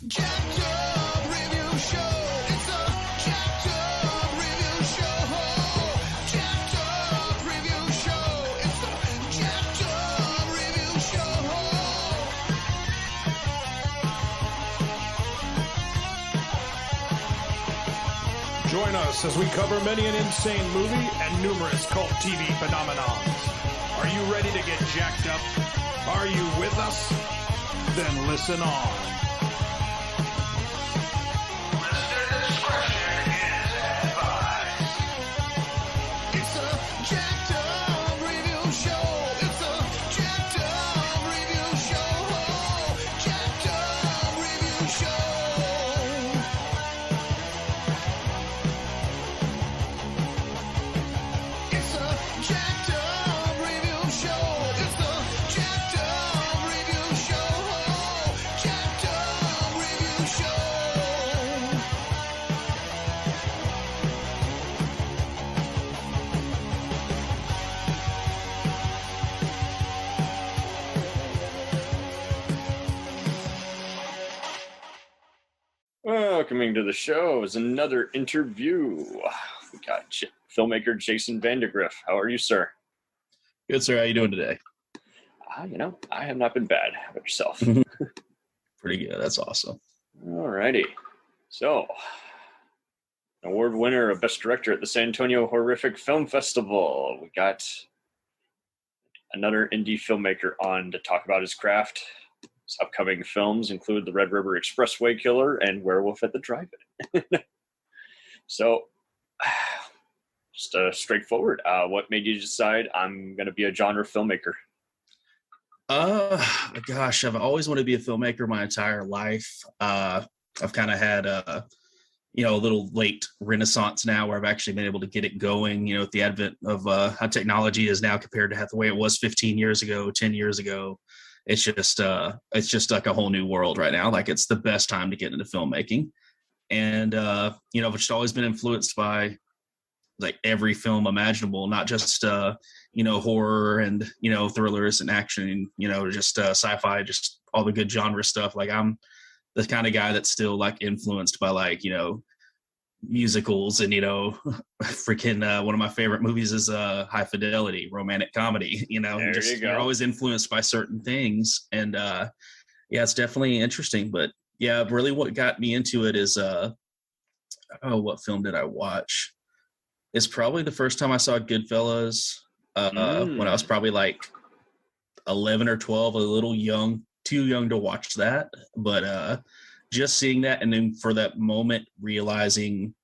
Jacked Up Review Show. It's a Jacked Up Review Show. Jacked Up Review Show. It's a Jacked Up Review Show. Join us as we cover many an insane movie and numerous cult TV phenomenons. Are you ready to get jacked up? Are you with us? Then listen on. Listener discretion is advised. It's a Jacked Up Review Show. It's a Jacked Up Review Show. Jacked Up Review Show. It's a Jacked Up Review Show. It's a Jacked Up Review Show. Jacked Up Review Show. Welcoming to the show is another interview. We got filmmaker Jason Vandygriff. How are you, sir? Good, sir. How you doing today? I have not been bad. How about yourself? Pretty good. That's awesome. Alrighty. So, award winner of Best Director at the San Antonio Horrific Film Festival. We got another indie filmmaker on to talk about his craft. His upcoming films include The Red River Expressway Killer and Werewolf at the Drive-In. So, just straightforward. What made you decide I'm going to be a genre filmmaker? Gosh, I've always wanted to be a filmmaker my entire life. I've kind of had a little late renaissance now where I've actually been able to get it going, with the advent of how technology is now compared to the way it was 15 years ago, 10 years ago. It's just like a whole new world right now. Like, it's the best time to get into filmmaking. And, I've just always been influenced by like every film imaginable, not just, horror and, thrillers and action, just sci-fi, just all the good genre stuff. Like, I'm the kind of guy that's still like influenced by like, musicals and, freaking one of my favorite movies is High Fidelity, romantic comedy, There you go. You're always influenced by certain things. And it's definitely interesting. But yeah, really what got me into it is, what film did I watch? It's probably the first time I saw Goodfellas when I was probably like 11 or 12, a little young, too young to watch that. But just seeing that, and then for that moment, realizing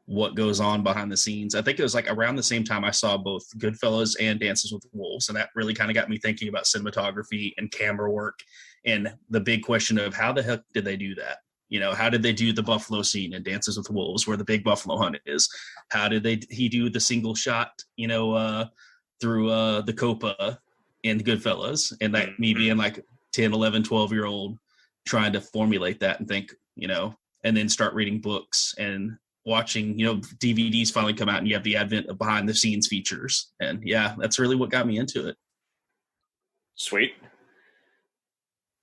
what goes on behind the scenes. I think it was like around the same time I saw both Goodfellas and Dances with Wolves. And that really kind of got me thinking about cinematography and camera work and the big question of how the heck did they do that? How did they do the buffalo scene in Dances with Wolves where the big buffalo hunt is? How did he do the single shot, through the Copa in Goodfellas? And that me being like 10, 11, 12-year-old trying to formulate that and think, and then start reading books and watching, DVDs finally come out and you have the advent of behind the scenes features. And yeah, that's really what got me into it. Sweet.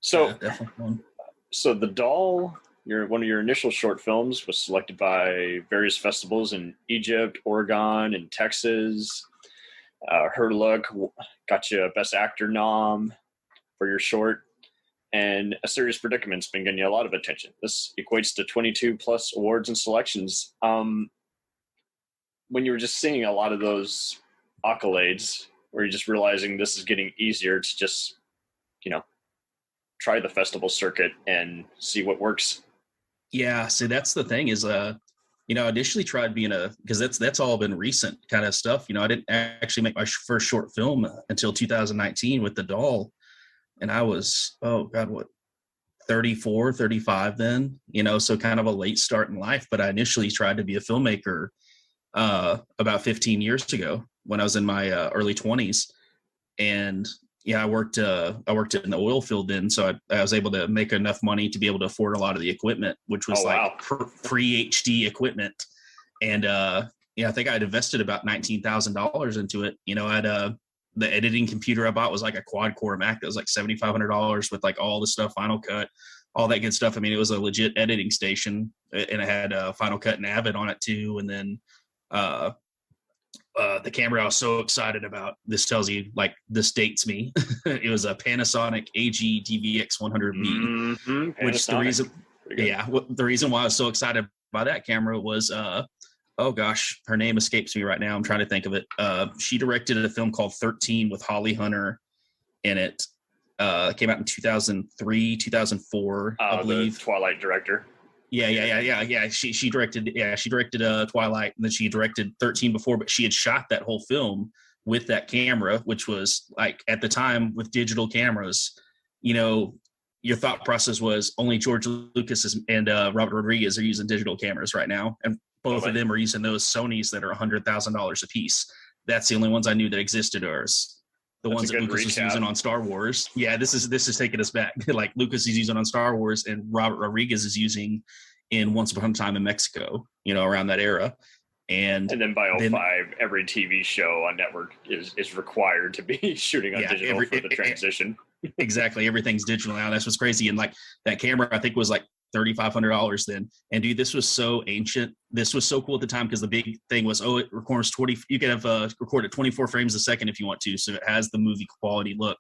So, Yeah, definitely fun. So The Doll, one of your initial short films, was selected by various festivals in Egypt, Oregon, and Texas. Her Look got you a Best Actor nom for your short. And A Serious Predicament's been getting you a lot of attention. This equates to 22 plus awards and selections. When you were just seeing a lot of those accolades, were you just realizing this is getting easier to just, try the festival circuit and see what works? Yeah, see, that's the thing is, I initially tried being because that's all been recent kind of stuff. I didn't actually make my first short film until 2019 with The Doll. And I was, 34, 35 then, so kind of a late start in life. But I initially tried to be a filmmaker about 15 years ago when I was in my early 20s. And yeah, I worked in the oil field then. So I was able to make enough money to be able to afford a lot of the equipment, which was pre-HD equipment. And I think I'd invested about $19,000 into it. The editing computer I bought was like a quad core Mac that was like $7,500 with like all the stuff, Final Cut, all that good stuff. I mean, it was a legit editing station, and it had Final Cut and Avid on it too. And then the camera I was so excited about, this tells you, like, this dates me. It was a Panasonic AG DVX 100V, which the reason why I was so excited by that camera was, oh gosh, her name escapes me right now. I'm trying to think of it. She directed a film called 13 with Holly Hunter in it. It came out in 2003, 2004, I believe. The Twilight director. Yeah. She directed Twilight, and then she directed 13 before, but she had shot that whole film with that camera, which was, like, at the time with digital cameras, you know, your thought process was only George Lucas and Robert Rodriguez are using digital cameras right now. And both of them are using those Sonys that are $100,000 a piece. That's the only ones I knew that existed, or the ones that Lucas was using on Star Wars. Yeah, this is taking us back. Like, Lucas is using on Star Wars, and Robert Rodriguez is using in Once Upon a Time in Mexico, you know, around that era. And then by 2005, every TV show on network is required to be shooting on digital for the transition. Exactly. Everything's digital now. That's what's crazy. And, like, that camera, I think, was like $3,500 then. And dude, this was so ancient. This was so cool at the time, because the big thing was, it records 20. You can have record at 24 frames a second if you want to, so it has the movie quality look.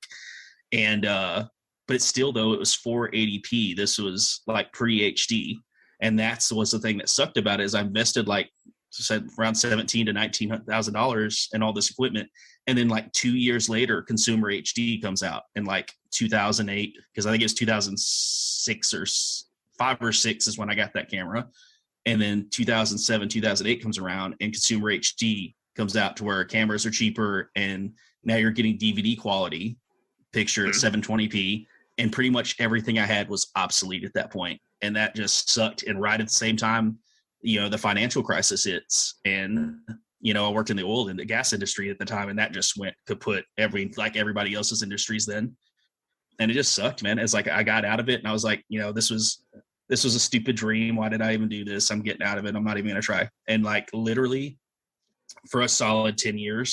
And but it's still, though, it was 480p. This was like pre-HD, and that's was the thing that sucked about it, is I invested, like, said, around $17,000 to $19,000 in all this equipment, and then, like, 2 years later, Consumer HD comes out in, like, 2008, because I think it was 2006 or 5 or 6 is when I got that camera. And then 2007, 2008 comes around, and Consumer HD comes out, to where cameras are cheaper, and now you're getting DVD quality picture at 720p, and pretty much everything I had was obsolete at that point. And that just sucked. And right at the same time, you know, the financial crisis hits, and, you know, I worked in the oil and the gas industry at the time, and that just went kaput, like everybody else's industries then. And it just sucked, man. It's like I got out of it, and I was like, you know, this was a stupid dream. Why did I even do this? I'm getting out of it. I'm not even going to try. And, like, literally for a solid 10 to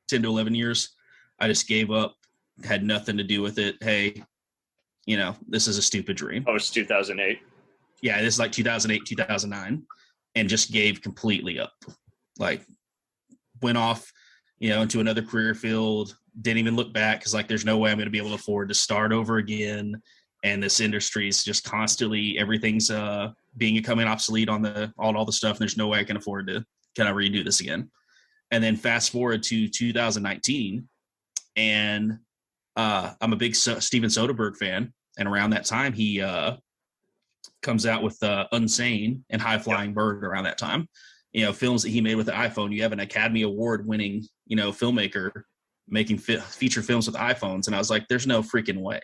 11 years, I just gave up, had nothing to do with it. Hey, you know, this is a stupid dream. Oh, it's 2008. Yeah, this is like 2008, 2009, and just gave completely up. Like, went off, you know, into another career field, didn't even look back, because, like, there's no way I'm going to be able to afford to start over again. And this industry is just constantly, everything's becoming obsolete on all the stuff. And there's no way I can afford to kind of redo this again. And then fast forward to 2019, and I'm a big Steven Soderbergh fan. And around that time, he comes out with Unsane and High Flying Bird around that time. You know, films that he made with the iPhone. You have an Academy Award winning, you know, filmmaker making feature films with iPhones. And I was like, there's no freaking way.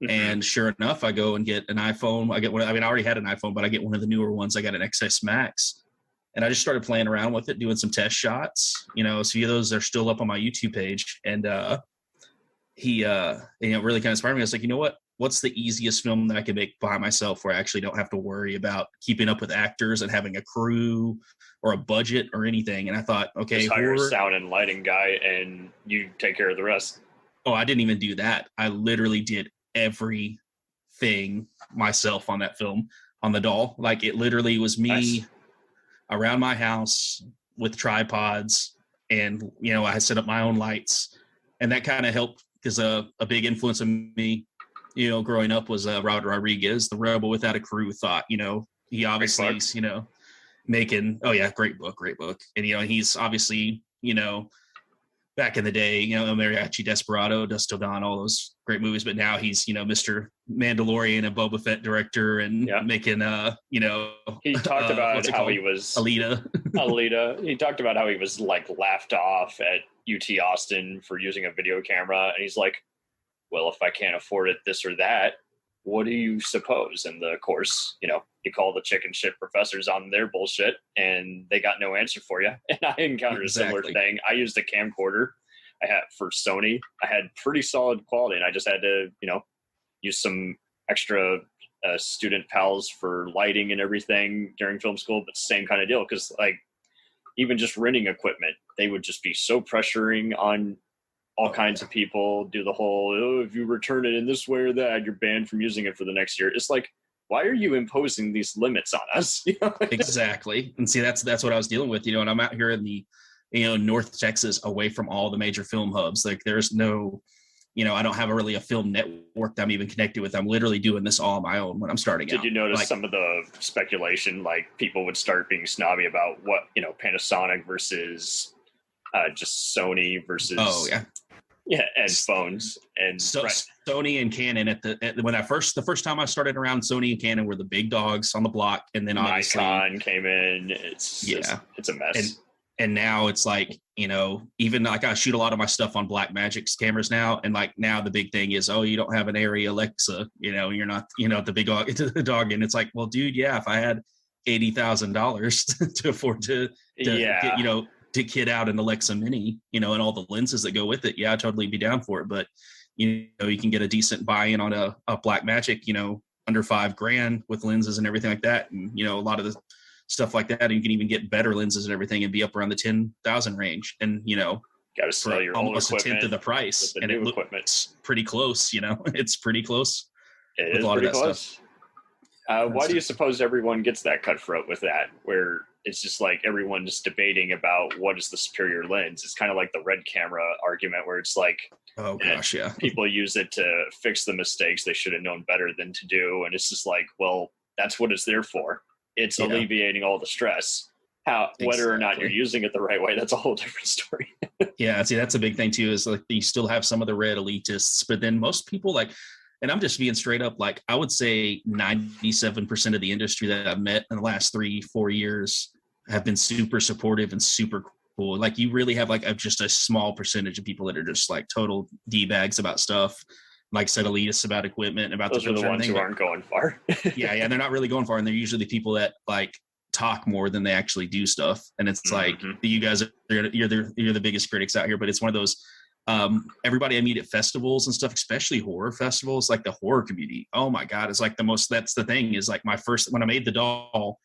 Mm-hmm. And sure enough, I go and get an iPhone. I already had an iPhone, but I get one of the newer ones. I got an XS Max, and I just started playing around with it, doing some test shots. You know, a few of those are still up on my YouTube page. And he, you know, really kind of inspired me. I was like, you know what? What's the easiest film that I can make by myself, where I actually don't have to worry about keeping up with actors and having a crew or a budget or anything? And I thought, okay, just hire a sound and lighting guy, and you take care of the rest. Oh, I didn't even do that. I literally did everything myself on that film, on the doll. Like, it literally was me around my house with tripods, and, you know, I set up my own lights, and that kind of helped, because a big influence on me, you know, growing up was Robert Rodriguez, The Rebel Without a Crew. Thought, you know, he obviously is, you know, making, great book. And, you know, he's obviously, you know, back in the day, you know, Mariachi Desperado, Dust Till Dawn, all those great movies. But now he's, you know, Mr. Mandalorian and Boba Fett director, and making, you know. He talked about how he was Alita. He talked about how he was, like, laughed off at UT Austin for using a video camera. And he's like, well, if I can't afford it, this or that, what do you suppose? And of course, you know, you call the chicken shit professors on their bullshit, and they got no answer for you. And I encountered a similar thing. I used a camcorder I had for Sony. I had pretty solid quality, and I just had to, you know, use some extra student pals for lighting and everything during film school, but same kind of deal. Because, like, even just renting equipment, they would just be so pressuring on all kinds of people, do the whole, if you return it in this way or that, you're banned from using it for the next year. It's like, why are you imposing these limits on us? Exactly. And see, that's what I was dealing with, and I'm out here in the, North Texas, away from all the major film hubs. Like there's no, I don't have a film network that I'm even connected with. I'm literally doing this all on my own when I'm starting out. Did you notice some of the speculation, like people would start being snobby about what, Panasonic versus just Sony versus and phones and Sony and Canon the first time I started around, Sony and Canon were the big dogs on the block, and then obviously Nikon came in. It's a mess. And now it's like, even like I shoot a lot of my stuff on Blackmagic's cameras now. And like now the big thing is, oh, you don't have an Arri Alexa, you're not, the big dog. And it's like, well, dude, yeah, if I had $80,000 to afford to get, to kit out an Alexa Mini, and all the lenses that go with it, yeah, I'd totally be down for it. But, you can get a decent buy-in on a Blackmagic, under $5,000 with lenses and everything like that. And, a lot of the stuff like that, and you can even get better lenses and everything and be up around the 10,000 range, and got to sell your almost a tenth of the price, and it looks pretty close. It's pretty close. It is pretty close. Why do you suppose everyone gets that cutthroat with that, where it's just like everyone's debating about what is the superior lens? It's kind of like the red camera argument, where it's like, oh gosh, yeah, people use it to fix the mistakes they should have known better than to do, and it's just like, well, that's what it's there for. It's alleviating all the stress. Whether or not you're using it the right way, that's a whole different story. Yeah, see, that's a big thing too, is like you still have some of the red elitists, but then most people, like, and I'm just being straight up, like I would say 97% of the industry that I've met in the last 3-4 years have been super supportive and super cool. Like you really have like just a small percentage of people that are just like total D-bags about stuff. Like I said, elitists about equipment, about those are the ones who aren't going far. yeah, they're not really going far, and they're usually the people that like talk more than they actually do stuff. And it's like you guys you're the biggest critics out here, but it's one of those. Everybody I meet at festivals and stuff, especially horror festivals, like the horror community. Oh my God, it's like the most. That's the thing, is like when I made the doll.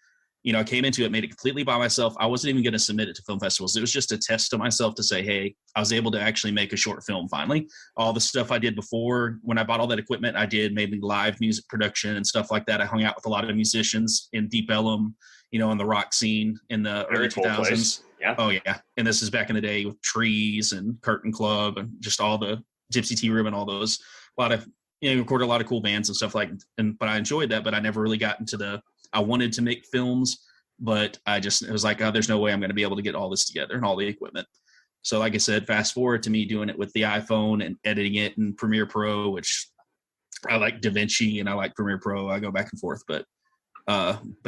I came into it, made it completely by myself. I wasn't even going to submit it to film festivals. It was just a test to myself to say, hey, I was able to actually make a short film finally. All the stuff I did before, when I bought all that equipment, I did mainly live music production and stuff like that. I hung out with a lot of musicians in Deep Ellum, in the rock scene in the early 2000s. Yeah. Oh, yeah. And this is back in the day with Trees and Curtain Club and just all the Gypsy Tea Room and all those. A lot of, recorded a lot of cool bands and stuff but I enjoyed that, but I never really got into I wanted to make films, but it was like, oh, there's no way I'm going to be able to get all this together and all the equipment. So like I said, fast forward to me doing it with the iPhone and editing it in Premiere Pro, which I like DaVinci and I like Premiere Pro. I go back and forth, but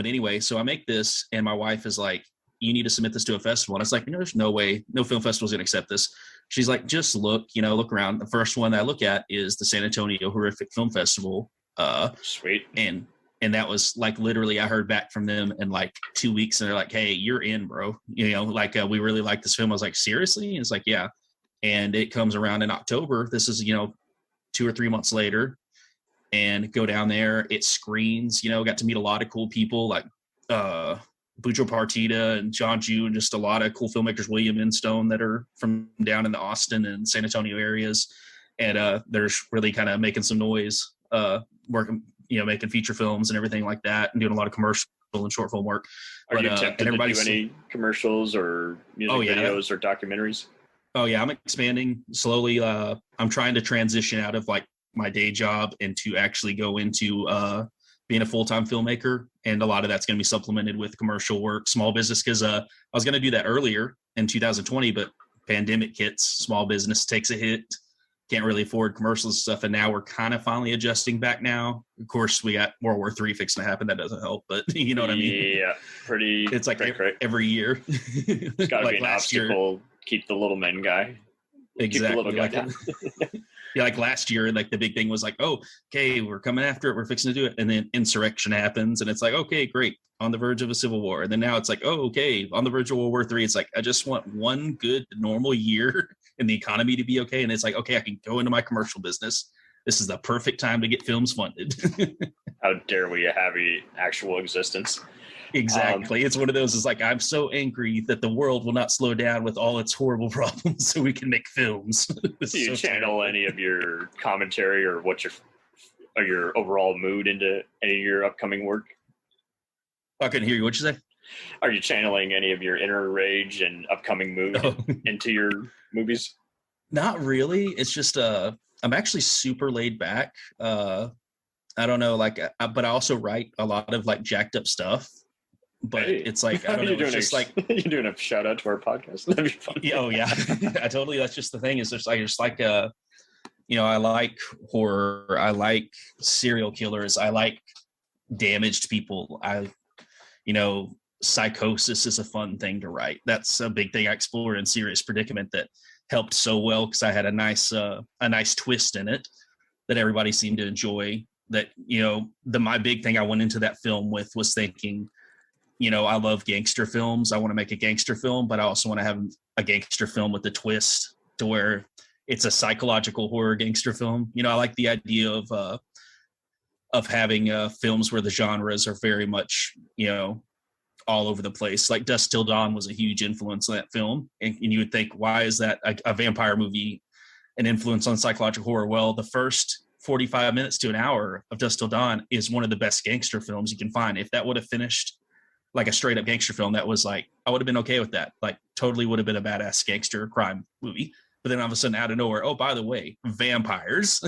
anyway, so I make this and my wife is like, you need to submit this to a festival. And it's like, there's no way, no film festival is going to accept this. She's like, just look around. The first one that I look at is the San Antonio Horrific Film Festival. Sweet. And that was like, literally, I heard back from them in like 2 weeks and they're like, hey, you're in, bro. We really like this film. I was like, seriously? And it's like, yeah. And it comes around in October. This is, 2 or 3 months later, and go down there. It screens, got to meet a lot of cool people like, Bujo Partita and John Ju, and just a lot of cool filmmakers, William Instone, that are from down in the Austin and San Antonio areas. And they're really kind of making some noise, working, making feature films and everything like that, and doing a lot of commercial and short film work. Are you tempted to do any commercials or music videos or documentaries? Oh yeah, I'm expanding slowly. I'm trying to transition out of like my day job and to actually go into being a full-time filmmaker. And a lot of that's going to be supplemented with commercial work, small business. Cause I was going to do that earlier in 2020, but pandemic hits, small business takes a hit, can't really afford commercials and stuff. And now we're kind of finally adjusting back now. Of course, we got World War III fixing to happen. That doesn't help, but you know what I mean? Yeah. It's like every year. It's got to be an obstacle. Keep the little men guy. Exactly. Keep the little guy down. Yeah, like last year, like the big thing was like, oh, okay, we're coming after it, we're fixing to do it, and then insurrection happens, and it's like, okay, great, on the verge of a civil war, and then now it's like, oh, okay, on the verge of World War III. It's like, I just want one good normal year in the economy to be okay, and it's like, okay, I can go into my commercial business. This is the perfect time to get films funded. How dare we have an actual existence? Exactly. It's one of those, is like, I'm so angry that the world will not slow down with all its horrible problems so we can make films. Do you channel any of your commentary or what you're your overall mood into any of your upcoming work? I couldn't hear you. What'd you say? Are you channeling any of your inner rage and upcoming mood into your movies? Not really. It's just I'm actually super laid back. I don't know, like, but I also write a lot of like jacked up stuff. But Hey. it's like, I don't know, it's just like you're doing a shout out to our podcast. That'd be fun. oh yeah, I totally. That's just the thing. Is just like you know, I like horror. I like serial killers. I like damaged people. You know, psychosis is a fun thing to write. That's a big thing I explored in Serious Predicament that helped so well because I had a nice twist in it that everybody seemed to enjoy. That, you know, my big thing I went into that film with was thinking, you know, I love gangster films. I want to make a gangster film, but I also want to have a gangster film with a twist to where it's a psychological horror gangster film. You know, I like the idea of having films where the genres are very much, you know, all over the place. Like Dusk Till Dawn was a huge influence on that film. And you would think, why is that a vampire movie an influence on psychological horror? Well, the first 45 minutes to an hour of Dusk Till Dawn is one of the best gangster films you can find. If that would have finished like a straight up gangster film, that was like, I would have been okay with that. Like totally would have been a badass gangster crime movie. But then all of a sudden out of nowhere, oh, by the way, vampires,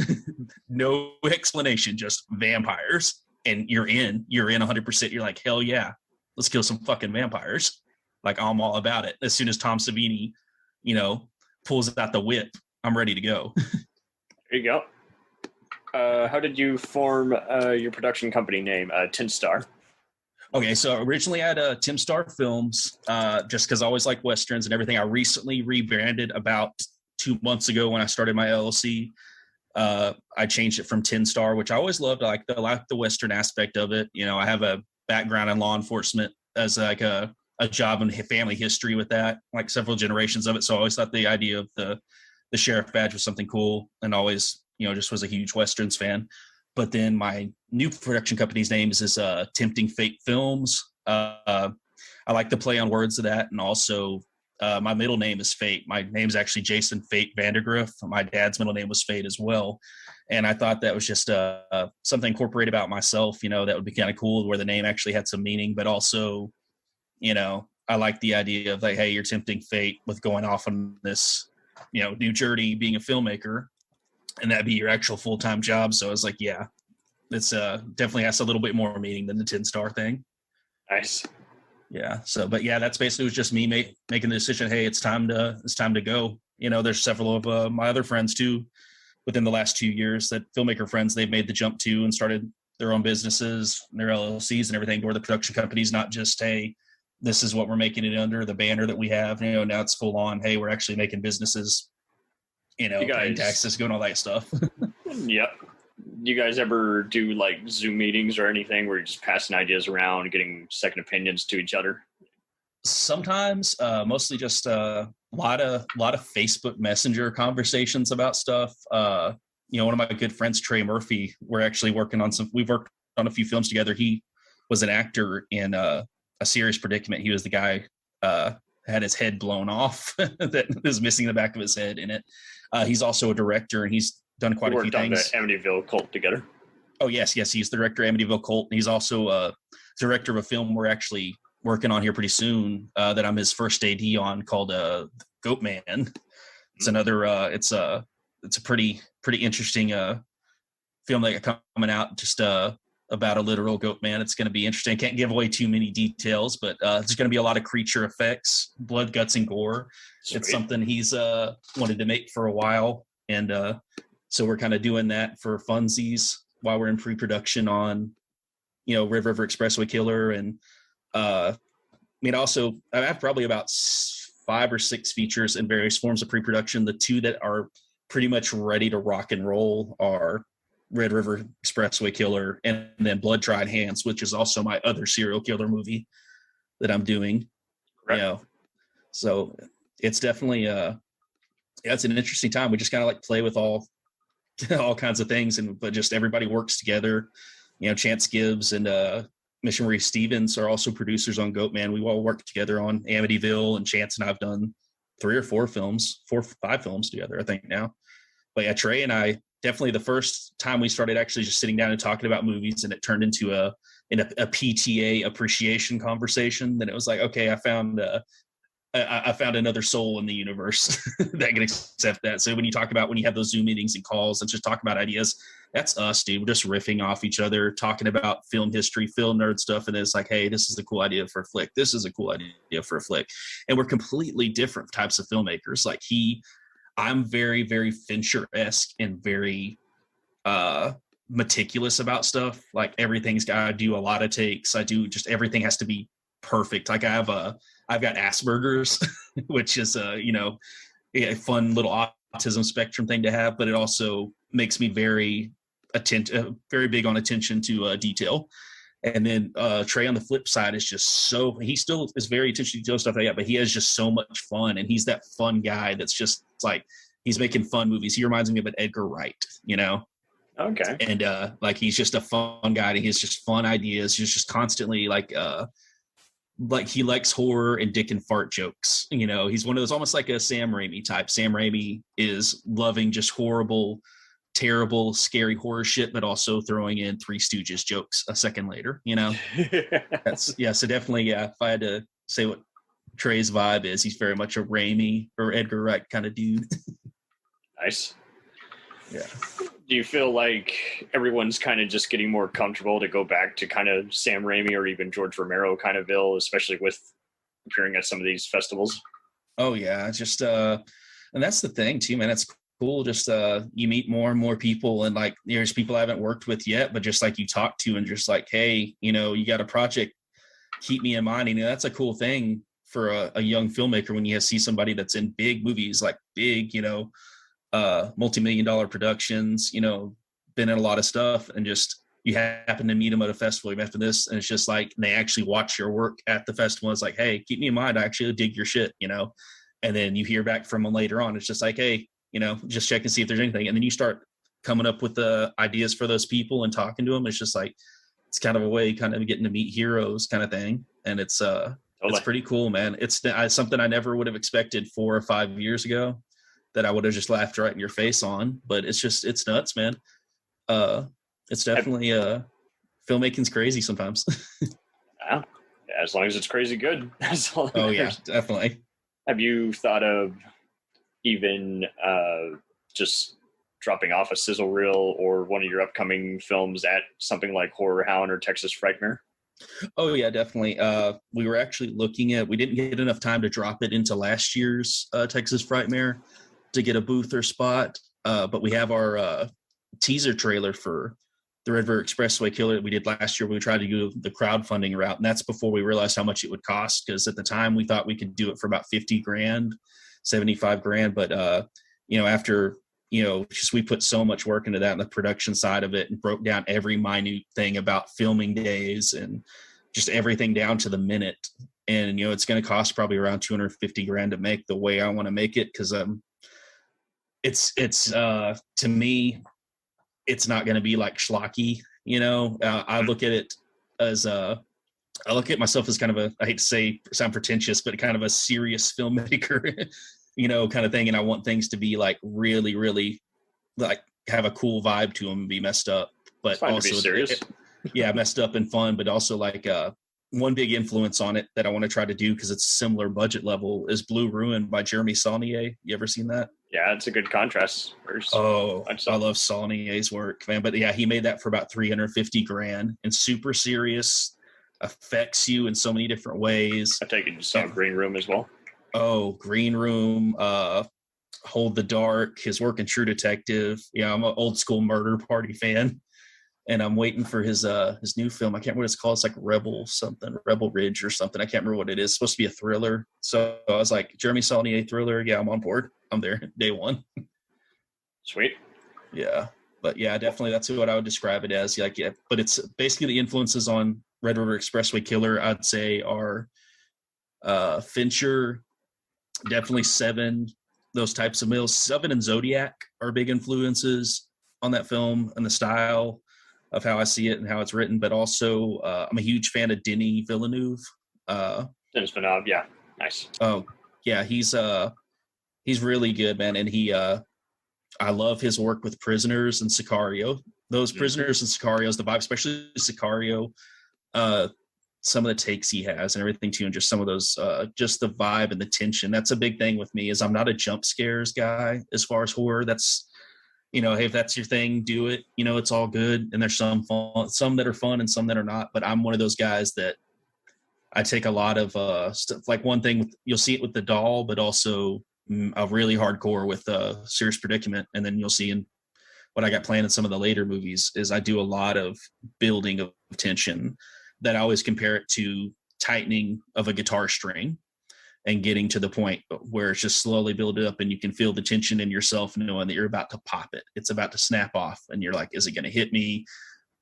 no explanation, just vampires. And you're in 100%. You're like, hell yeah, let's kill some fucking vampires. Like I'm all about it. As soon as Tom Savini, you know, pulls out the whip, I'm ready to go. There you go. How did you form your production company name, Tin Star? Okay, so originally I had Tim Star Films, just because I always like Westerns and everything. I recently rebranded about 2 months ago when I started my LLC. I changed it from Tin Star, which I always loved. I like the Western aspect of it. You know, I have a background in law enforcement as like a job and family history with that, like several generations of it. So I always thought the idea of the sheriff badge was something cool, and always, you know, just was a huge Westerns fan. But then my new production company's name is Tempting Fate Films. I like to play on words of that. And also my middle name is Fate. My name's actually Jason Fate Vandygriff. My dad's middle name was Fate as well. And I thought that was just something incorporated about myself, you know, that would be kind of cool where the name actually had some meaning. But also, you know, I like the idea of like, hey, you're tempting fate with going off on this, you know, new journey being a filmmaker. And that'd be your actual full-time job. So I was like, yeah, it's definitely has a little bit more meaning than the Tin Star thing. Nice. Yeah. So, but yeah, that's basically was just me making the decision. Hey, it's time to go. You know, there's several of my other friends too, within the last 2 years, that filmmaker friends, they've made the jump to and started their own businesses and their LLCs and everything, where the production company's not just, hey, this is what we're making it under, the banner that we have, you know, now it's full on, hey, we're actually making businesses, you know, paying taxes, doing all that stuff. Yep. You guys ever do like Zoom meetings or anything where you're just passing ideas around, getting second opinions to each other? Sometimes, mostly just a lot of Facebook Messenger conversations about stuff. You know, one of my good friends, Trey Murphy, we're actually we've worked on a few films together. He was an actor in A Serious Predicament. He was the guy had his head blown off that was missing the back of his head in it. He's also a director, and he's done quite a few things. Worked on the Amityville Cult together. Oh, yes. He's the director of Amityville Cult. And he's also a director of a film we're actually working on here pretty soon that I'm his first AD on, called Goat Man. It's another, it's a pretty interesting film that got coming out just about a literal goat man. It's going to be interesting. Can't give away too many details, but there's going to be a lot of creature effects, blood, guts, and gore. Sweet. It's something he's wanted to make for a while. And so we're kind of doing that for funsies while we're in pre-production on, you know, Red River Expressway Killer. And I mean, also, I have probably about 5 or 6 features in various forms of pre-production. The 2 that are pretty much ready to rock and roll are Red River Expressway Killer and then Blood Tried Hands, which is also my other serial killer movie that I'm doing. Correct. You know, so it's definitely it's an interesting time. We just kind of like play with all kinds of things, but just everybody works together. You know, Chance Gibbs and Mission Marie Stevens are also producers on Goat Man. We all work together on Amityville, and Chance and I've done 3 or 4 films, 4 or 5 films together, I think now. But yeah, Trey and I definitely the first time we started actually just sitting down and talking about movies, and it turned into a PTA appreciation conversation. Then it was like, okay, I found another soul in the universe that can accept that. So when you have those Zoom meetings and calls and just talk about ideas, that's us, dude. We're just riffing off each other, talking about film history, film nerd stuff. And it's like, hey, this is a cool idea for a flick. This is a cool idea for a flick. And we're completely different types of filmmakers. Like I'm very, very Fincher-esque and very meticulous about stuff. Like everything's got to do a lot of takes. Everything has to be perfect. Like I've got Asperger's, which is a fun little autism spectrum thing to have, but it also makes me very big on attention to detail. And then Trey on the flip side is just he still is very attention to detail stuff like that, but he has just so much fun, and he's that fun guy that's just like he's making fun movies. He reminds me of an Edgar Wright, Okay. And like he's just a fun guy, and he has just fun ideas. He's just constantly like he likes horror and dick and fart jokes. He's one of those almost like a Sam Raimi type. Sam Raimi is loving just horrible, terrible, scary horror shit, but also throwing in Three Stooges jokes a second later. So definitely, if I had to say what Trey's vibe is, he's very much a Raimi or Edgar Wright kind of dude. Nice. Yeah. Do you feel like everyone's kind of just getting more comfortable to go back to kind of Sam Raimi or even George Romero kind of ill, especially with appearing at some of these festivals? Oh yeah, just and that's the thing too, man. It's cool. Just you meet more and more people, and like there's people I haven't worked with yet, but just like you talk to and just like, hey, you got a project, keep me in mind. That's a cool thing for a young filmmaker when you see somebody that's in big movies, like big, multi-million-dollar productions, been in a lot of stuff, and just you happen to meet them at a festival after this, and it's just like they actually watch your work at the festival. It's like, hey, keep me in mind, I actually dig your shit, and then you hear back from them later on. It's just like, hey, just check and see if there's anything, and then you start coming up with the ideas for those people and talking to them. It's just like it's kind of a way kind of getting to meet heroes kind of thing, and it's pretty cool, man. It's something I never would have expected 4 or 5 years ago that I would have just laughed right in your face on, but it's nuts, man. It's definitely filmmaking's crazy sometimes. Yeah, as long as it's crazy good. That's all that matters. Yeah, definitely. Have you thought of even just dropping off a sizzle reel or one of your upcoming films at something like Horror Hound or Texas Frightmare? Oh yeah, definitely. We were actually we didn't get enough time to drop it into last year's Texas Frightmare to get a booth or spot, but we have our teaser trailer for the Red River Expressway Killer that we did last year. We tried to do the crowdfunding route, and that's before we realized how much it would cost, because at the time we thought we could do it for about $50,000, $75,000, but after just we put so much work into that and the production side of it, and broke down every minute thing about filming days and just everything down to the minute. And it's going to cost probably around $250,000 to make the way I want to make it, because it's to me, it's not going to be like schlocky. I look at it as I look at myself as kind of I hate to sound pretentious, but kind of a serious filmmaker, kind of thing. And I want things to be like really, really like have a cool vibe to them and be messed up, but also serious. Messed up and fun, but also like one big influence on it that I want to try to do, because it's similar budget level, is Blue Ruin by Jeremy Saulnier. You ever seen that? Yeah, it's a good contrast. I love Saulnier's work, man. But yeah, he made that for about $350,000 and super serious, affects you in so many different ways. I take it you saw Green Room as well. Oh, Green Room, Hold the Dark, his work in True Detective. Yeah, I'm an old school Murder Party fan, and I'm waiting for his new film. I can't remember what it's called. It's like Rebel Ridge or something. I can't remember what it is. It's supposed to be a thriller. So I was like, Jeremy Saulnier thriller. Yeah, I'm on board. I'm there day one. Sweet. Yeah, but yeah, definitely that's what I would describe it as. Like, yeah, but it's basically the influences on Red River Expressway Killer, I'd say, are Fincher, definitely Seven, those types of mills. Seven and Zodiac are big influences on that film and the style of how I see it and how it's written. But also, I'm a huge fan of Denis Villeneuve. Denis Villeneuve, yeah, nice. Oh yeah, he's really good, man, and he I love his work with Prisoners and Sicario. Those Mhm. Prisoners and Sicarios, the vibe, especially Sicario, some of the takes he has and everything too, and just some of those, just the vibe and the tension. That's a big thing with me. Is I'm not a jump scares guy as far as horror. That's, hey, if that's your thing, do it. It's all good. And there's some that are fun and some that are not. But I'm one of those guys that I take a lot of stuff. Like one thing you'll see it with The Doll, but also a really hardcore with Serious Predicament. And then you'll see in what I got planned in some of the later movies is I do a lot of building of tension that I always compare it to tightening of a guitar string and getting to the point where it's just slowly build it up and you can feel the tension in yourself knowing that you're about to pop it. It's about to snap off and you're like, is it going to hit me?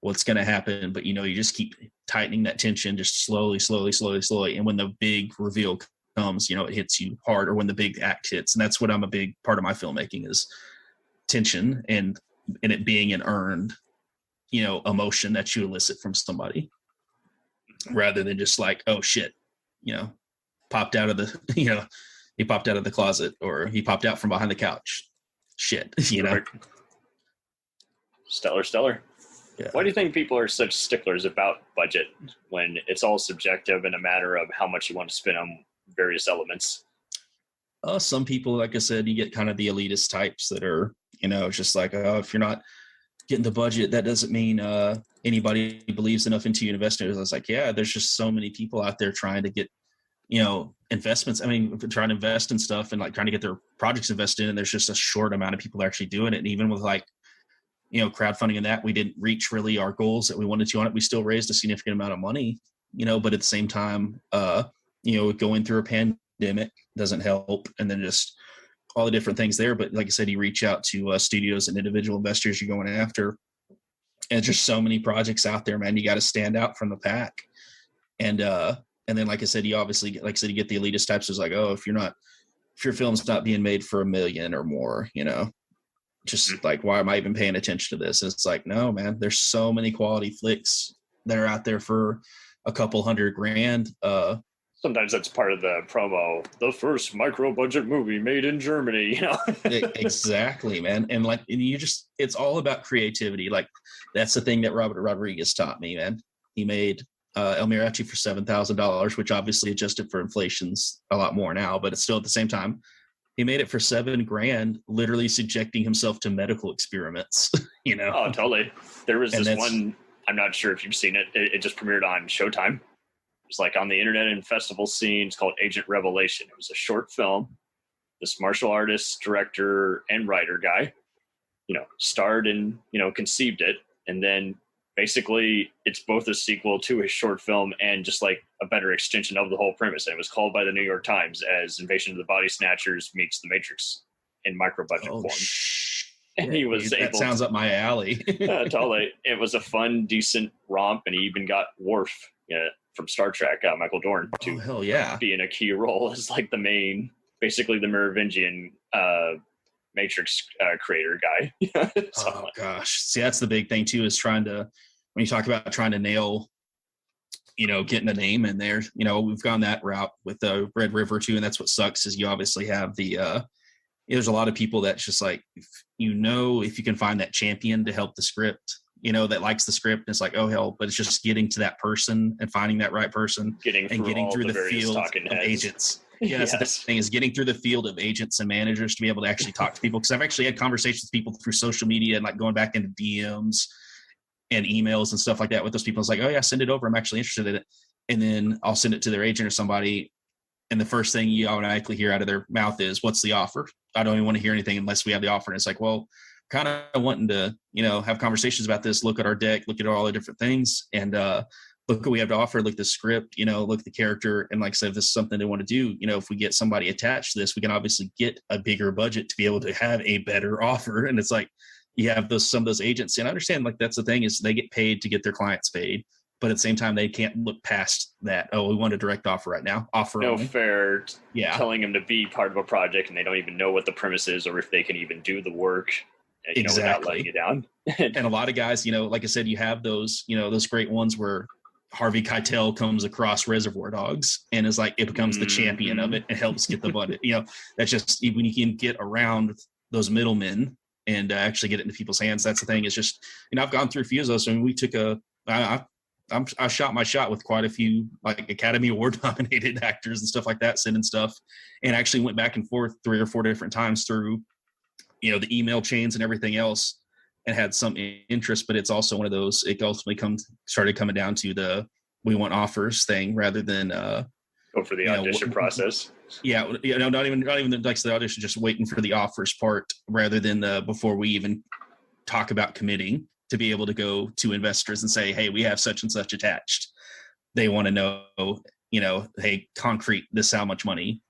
What's going to happen? But you just keep tightening that tension just slowly. And when the big reveal comes, it hits you hard, or when the big act hits. And that's what I'm a big part of my filmmaking is tension and it being an earned, emotion that you elicit from somebody rather than just like, oh shit, popped out of the, he popped out of the closet or he popped out from behind the couch. Shit, Stellar. Yeah. Why do you think people are such sticklers about budget when it's all subjective and a matter of how much you want to spend on various elements? Some people, like I said, you get kind of the elitist types that are, it's just like, oh, if you're not getting the budget, that doesn't mean anybody believes enough into you investors. I was like, yeah, there's just so many people out there trying to get, investments. I mean, trying to invest in stuff and like trying to get their projects invested in. And there's just a short amount of people actually doing it. And even with like, crowdfunding and that, we didn't reach really our goals that we wanted to on it. We still raised a significant amount of money, but at the same time, going through a pandemic doesn't help. And then just all the different things there. But like I said, you reach out to studios and individual investors you're going after. And just so many projects out there, man. You got to stand out from the pack. And then, like I said, you obviously, you get the elitist types who's like, oh, if your film's not being made for $1 million or more, just like, why am I even paying attention to this? And it's like, no, man, there's so many quality flicks that are out there for a couple $100,000. Sometimes that's part of the promo. The first micro budget movie made in Germany, Exactly, man. And it's all about creativity. Like that's the thing that Robert Rodriguez taught me, man. He made El Mariachi for $7,000, which obviously adjusted for inflation's a lot more now, but it's still at the same time. He made it for $7,000, literally subjecting himself to medical experiments. Oh, totally. There was this one. I'm not sure if you've seen it. It just premiered on Showtime. It's like on the internet and festival scene. It's called Agent Revelation. It was a short film. This martial artist, director, and writer guy, starred and conceived it, and then basically it's both a sequel to his short film and just like a better extension of the whole premise. And it was called by the New York Times as Invasion of the Body Snatchers meets The Matrix in micro budget form. And he was that able sounds up my alley. Totally. It was a fun, decent romp, and he even got Worf from Star Trek, Michael Dorn, to hell yeah, be in a key role as like the main, basically the Merovingian Matrix creator guy. Oh gosh, see, that's the big thing too, is when you talk about trying to nail, getting a name in there. We've gone that route with the Red River too, and that's what sucks is you obviously have the there's a lot of people that's just like, if you can find that champion to help the script, that likes the script, and it's like, oh hell, but it's just getting to that person and finding that right person getting through the field of agents. Yeah, that's the thing, is getting through the field of agents and managers to be able to actually talk to people. Because I've actually had conversations with people through social media and like going back into DMs and emails and stuff like that with those people. It's like, oh yeah, send it over. I'm actually interested in it. And then I'll send it to their agent or somebody. And the first thing you automatically hear out of their mouth is, what's the offer? I don't even want to hear anything unless we have the offer. And it's like, well, kind of wanting to, have conversations about this, look at our deck, look at all the different things, and look what we have to offer, look at the script, look at the character. And like I said, if this is something they want to do, if we get somebody attached to this, we can obviously get a bigger budget to be able to have a better offer. And it's like, you have some of those agents, and I understand, like, that's the thing, is they get paid to get their clients paid. But at the same time, they can't look past that. Oh, we want a direct offer right now. Offer no only. Fair. Yeah. Telling them to be part of a project and they don't even know what the premise is or if they can even do the work. Without letting you down. And a lot of guys, like I said, you have those, those great ones where Harvey Keitel comes across Reservoir Dogs and is like, it becomes the champion of it and helps get the budget. That's just when you can get around those middlemen and actually get it into people's hands. That's the thing. It's just, I've gone through a few of those. I mean, we took I shot my shot with quite a few like Academy Award nominated actors and stuff like that, sending stuff, and actually went back and forth 3 or 4 different times through, the email chains and everything else, and had some interest. But it's also one of those, it ultimately started coming down to the, we want offers thing rather than go for the audition process. Yeah. Not even like the audition, just waiting for the offers part rather than before we even talk about committing, to be able to go to investors and say, hey, we have such and such attached. They want to know, hey, concrete, this is how much money.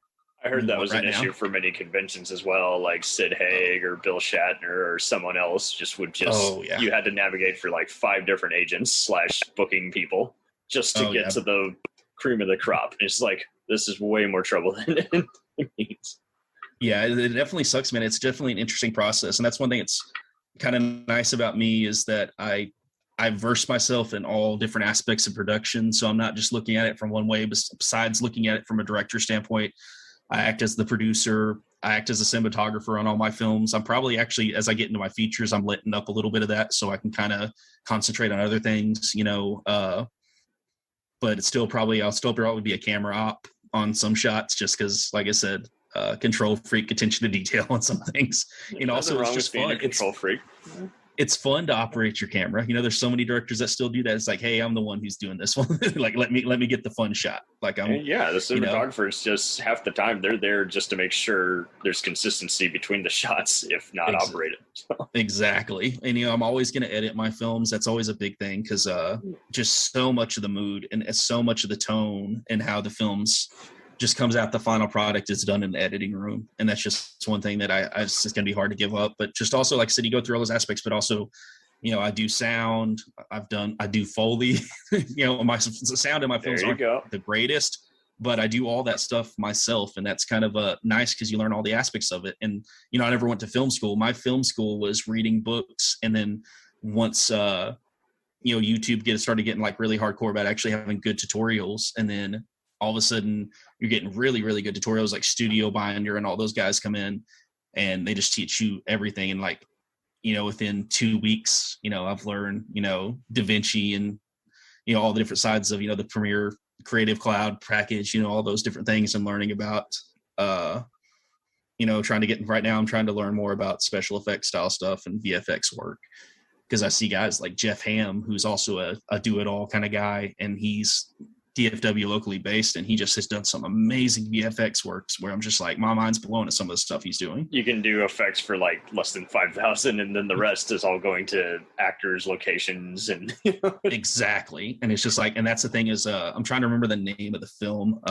I heard that was an issue for many conventions as well, like Sid Haig or Bill Shatner or someone else you had to navigate for like 5 different agents / booking people just to get to the cream of the crop. It's like, this is way more trouble than it means. Yeah, it definitely sucks, man. It's definitely an interesting process. And that's one thing that's kind of nice about me, is that I verse myself in all different aspects of production. So I'm not just looking at it from one way, besides looking at it from a director standpoint. I act as the producer. I act as a cinematographer on all my films. I'm probably actually, as I get into my features, I'm letting up a little bit of that so I can kind of concentrate on other things, but it's still I'll still probably be a camera op on some shots, just because, like I said, control freak, attention to detail on some things. And also, it's just fun. Control freak. It's fun to operate your camera. There's so many directors that still do that. It's like, hey, I'm the one who's doing this one. Like, let me get the fun shot. Like, the cinematographers just half the time they're there just to make sure there's consistency between the shots, if not operated. Exactly. And I'm always going to edit my films. That's always a big thing, because just so much of the mood and so much of the tone and how the films just comes out, the final product is done in the editing room. And that's just one thing that it's just going to be hard to give up. But just also, like I said, you go through all those aspects, but also, I do sound, I do Foley, my sound in my films aren't the greatest, but I do all that stuff myself. And that's kind of nice, because you learn all the aspects of it. And, I never went to film school. My film school was reading books. And then once, YouTube started getting like really hardcore about actually having good tutorials. And then all of a sudden you're getting really, really good tutorials, like Studio Binder and all those guys come in and they just teach you everything. And like, within 2 weeks, I've learned, DaVinci and, all the different sides of, the Premiere Creative Cloud package, all those different things, and learning about, right now I'm trying to learn more about special effects style stuff and VFX work. Because I see guys like Jeff Hamm, who's also a do-it-all kind of guy, and he's DFW locally based, and he just has done some amazing VFX works where I'm just like, my mind's blown at some of the stuff he's doing. You can do effects for like less than 5,000, and then the rest is all going to actors, locations, and exactly. And it's just like, and that's the thing is, I'm trying to remember the name of the film.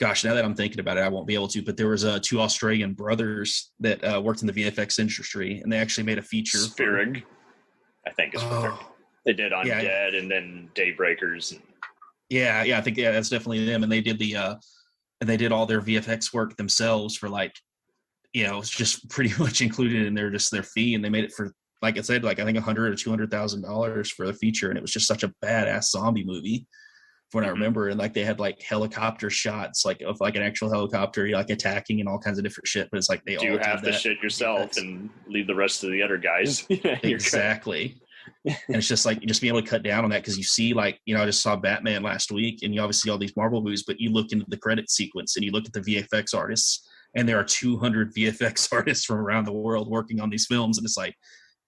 Gosh, now that I'm thinking about it, I won't be able to. But there was 2 Australian brothers that worked in the VFX industry, and they actually made a feature. Spirig, I think is what they did on Dead, and then Daybreakers. And Yeah, I think that's definitely them. And they did all their VFX work themselves for like, it's just pretty much included in their fee. And they made it for, like I said, like I think $100,000 or $200,000 for the feature, and it was just such a badass zombie movie, from what I remember. And like they had like helicopter shots, like of like an actual helicopter, like attacking and all kinds of different shit. But it's like they all do half the shit yourself and leave the rest of the other guys. Exactly. And it's just like, just being able to cut down on that, because you see, like, I just saw Batman last week, and you obviously see all these Marvel movies, but you look into the credit sequence and you look at the VFX artists, and there are 200 VFX artists from around the world working on these films, and it's like,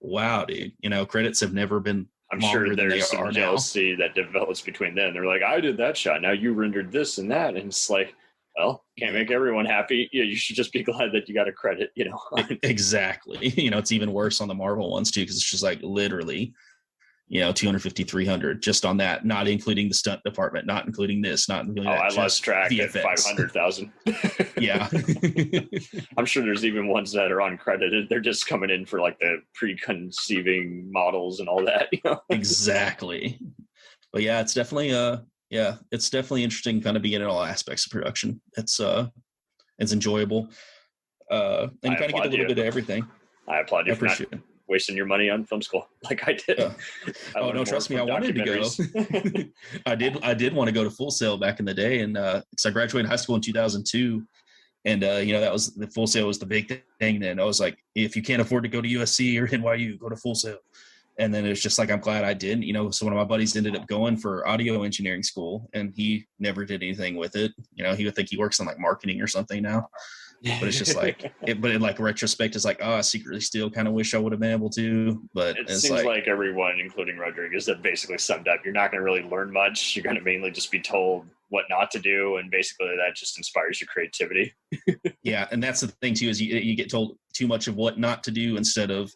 wow, dude, credits have never been. I'm sure there's some jealousy that develops between them. They're like, I did that shot, now you rendered this and that, and it's like, well, can't make everyone happy. You should just be glad that you got a credit, Exactly. It's even worse on the Marvel ones too, because it's just like literally, 250, 300 just on that, not including the stunt department, not including this, not including that. I lost track at 500,000. Yeah. I'm sure there's even ones that are uncredited. They're just coming in for like the preconceiving models and all that. Exactly. But yeah, it's definitely it's definitely interesting kind of being in all aspects of production. It's enjoyable. And you kind of get a little bit of everything. I applaud you for not wasting your money on film school like I did. Oh no, trust me, I wanted to go. I did want to go to Full Sail back in the day, and because I graduated high school in 2002, And that was the Full Sail was the big thing. Then I was like, if you can't afford to go to USC or NYU, go to Full Sail. And then it's just like, I'm glad I didn't, so one of my buddies ended up going for audio engineering school, and he never did anything with it. He would think he works on like marketing or something now, but it's just like, but in like retrospect, it's like, oh, I secretly still kind of wish I would have been able to, but it it's seems like everyone, including Rodriguez, that basically summed up. You're not going to really learn much. You're going to mainly just be told what not to do. And basically that just inspires your creativity. Yeah. And that's the thing too, is you get told too much of what not to do instead of,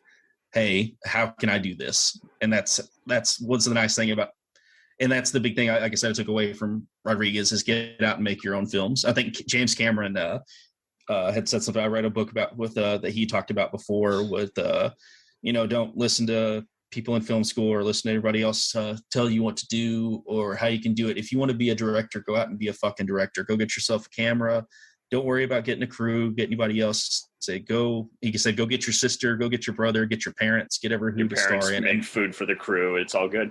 hey, how can I do this? And that's what's the nice thing about, and that's the big thing, like I said, I took away from Rodriguez, is get out and make your own films. I think James Cameron had said something. I read a book about that he talked about before with, don't listen to people in film school or listen to everybody else tell you what to do or how you can do it. If you want to be a director, go out and be a fucking director. Go get yourself a camera. Don't worry about getting a crew, get anybody else. He can say, go get your sister, go get your brother, get your parents, get everyone to star in. Make food for the crew. It's all good.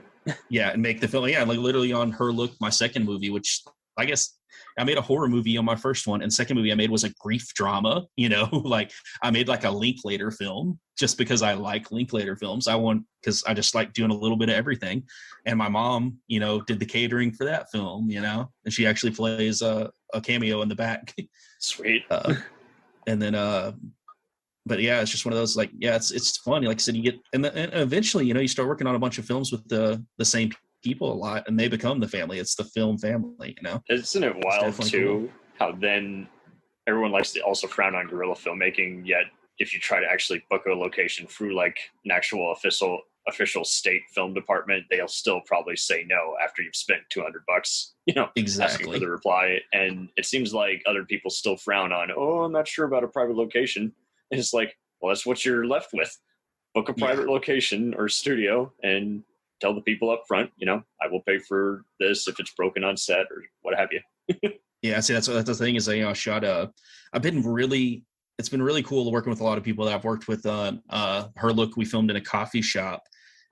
Yeah, and make the film. Yeah, like literally on Her Look, my second movie, which I guess I made a horror movie on my first one, and second movie I made was a grief drama. Like I made like a Linklater film just because I like Linklater films. Because I just like doing a little bit of everything. And my mom, did the catering for that film, and she actually plays a cameo in the back. Sweet. And then, but yeah, it's just one of those, like, yeah, it's fun. Like I said, you get, and eventually, you start working on a bunch of films with the same people a lot, and they become the family. It's the film family, Isn't it wild too, cool. how then everyone likes to also frown on guerrilla filmmaking, yet if you try to actually book a location through like an actual official state film department, they'll still probably say no after you've spent $200, exactly, asking for the reply. And it seems like other people still frown on, I'm not sure about a private location. And it's like, well, that's what you're left with. Book a private location or studio and tell the people up front, I will pay for this if it's broken on set or what have you. Yeah, see, that's the thing is, I shot it's been really cool working with a lot of people that I've worked with. Her Look, we filmed in a coffee shop,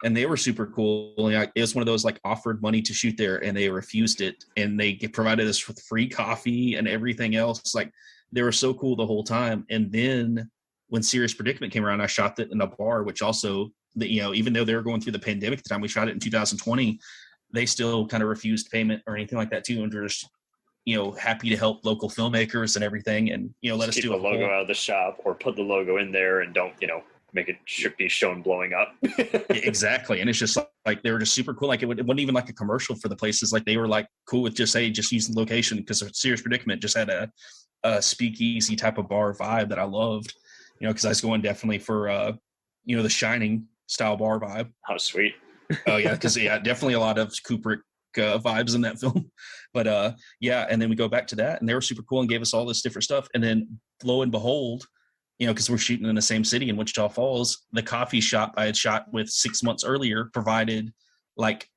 and they were super cool. It was one of those like offered money to shoot there, and they refused it, and they provided us with free coffee and everything else. Like they were so cool the whole time. And then when Serious Predicament came around, I shot it in a bar, which also, even though they were going through the pandemic at the time, we shot it in 2020. They still kind of refused payment or anything like that too, and we're just happy to help local filmmakers and everything, and let us keep do the logo out of the shop or put the logo in there and don't make it should be shown blowing up. Exactly. And it's just like they were just super cool. Like it wasn't even like a commercial for the places. Like they were like cool with just use the location, because Serious Predicament just had a speakeasy type of bar vibe that I loved, because I was going definitely for the Shining style bar vibe. How sweet. Oh yeah, because definitely a lot of Kubrick vibes in that film. But and then we go back to that, and they were super cool and gave us all this different stuff. And then lo and behold, because we're shooting in the same city in Wichita Falls, the coffee shop I had shot with 6 months earlier provided like,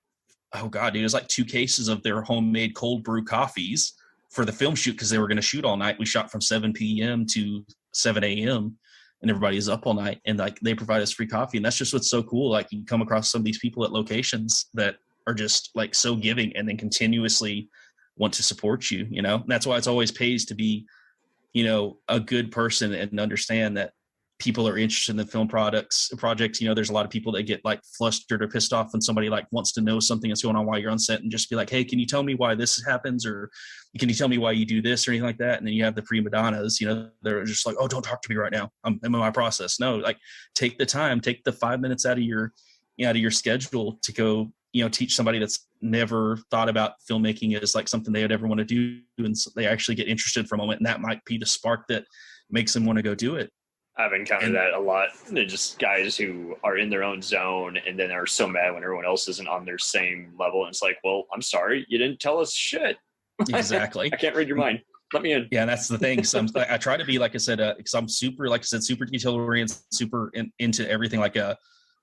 oh god, dude, it was like 2 cases of their homemade cold brew coffees for the film shoot, because they were going to shoot all night. We shot from 7 p.m. to 7 a.m. and everybody's up all night, and like they provide us free coffee. And that's just what's so cool. Like you come across some of these people at locations that are just like so giving, and then continuously want to support you. And that's why it's always pays to be a good person and understand that people are interested in the film projects. There's a lot of people that get like flustered or pissed off when somebody like wants to know something that's going on while you're on set, and just be like, hey, can you tell me why this happens, or can you tell me why you do this, or anything like that. And then you have the prima donnas, they're just like, oh, don't talk to me right now, I'm in my process. No, like take the time, take the 5 minutes out of your schedule to go teach somebody that's never thought about filmmaking as like something they would ever want to do, and so they actually get interested for a moment, and that might be the spark that makes them want to go do it. I've encountered that a lot. They're just guys who are in their own zone and then are so mad when everyone else isn't on their same level. And it's like, well, I'm sorry, you didn't tell us shit. Exactly. I can't read your mind. Let me in. Yeah, and that's the thing. So I try to be, like I said, because I'm super, like I said, super detail oriented, super into everything, like the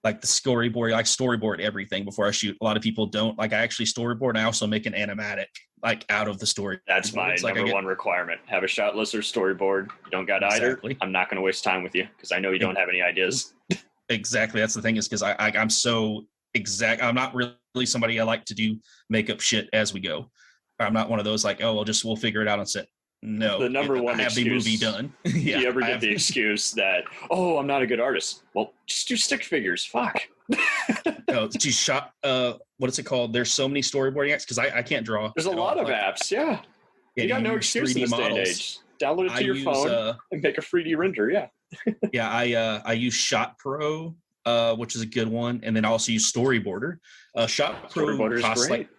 storyboard. I storyboard everything before I shoot. A lot of people don't. Like I actually storyboard, and I also make an animatic like out of the story. That's my number one requirement. Have a shot list or storyboard. You don't got Exactly. either. I'm not going to waste time with you because I know you don't have any ideas. Exactly. That's the thing, is because I'm so exact. I'm not really somebody I like to do make up shit as we go. I'm not one of those like, oh, we'll figure it out on set. No, The number one I have the excuse. movie done. Do you ever I get have- the excuse that, oh, I'm not a good artist? Well, just do stick figures. Fuck. No, she shot. What is it called? There's so many storyboarding apps because I can't draw. There's a at all. lot of Like, apps. Yeah. yeah, You got no use excuse in 3D this day and models. age. Download it I to your use, phone and make a 3D render. Yeah. Yeah, I use Shot Pro, which is a good one, and then I also use Storyboarder. Shot Pro Storyboarder is costs great. like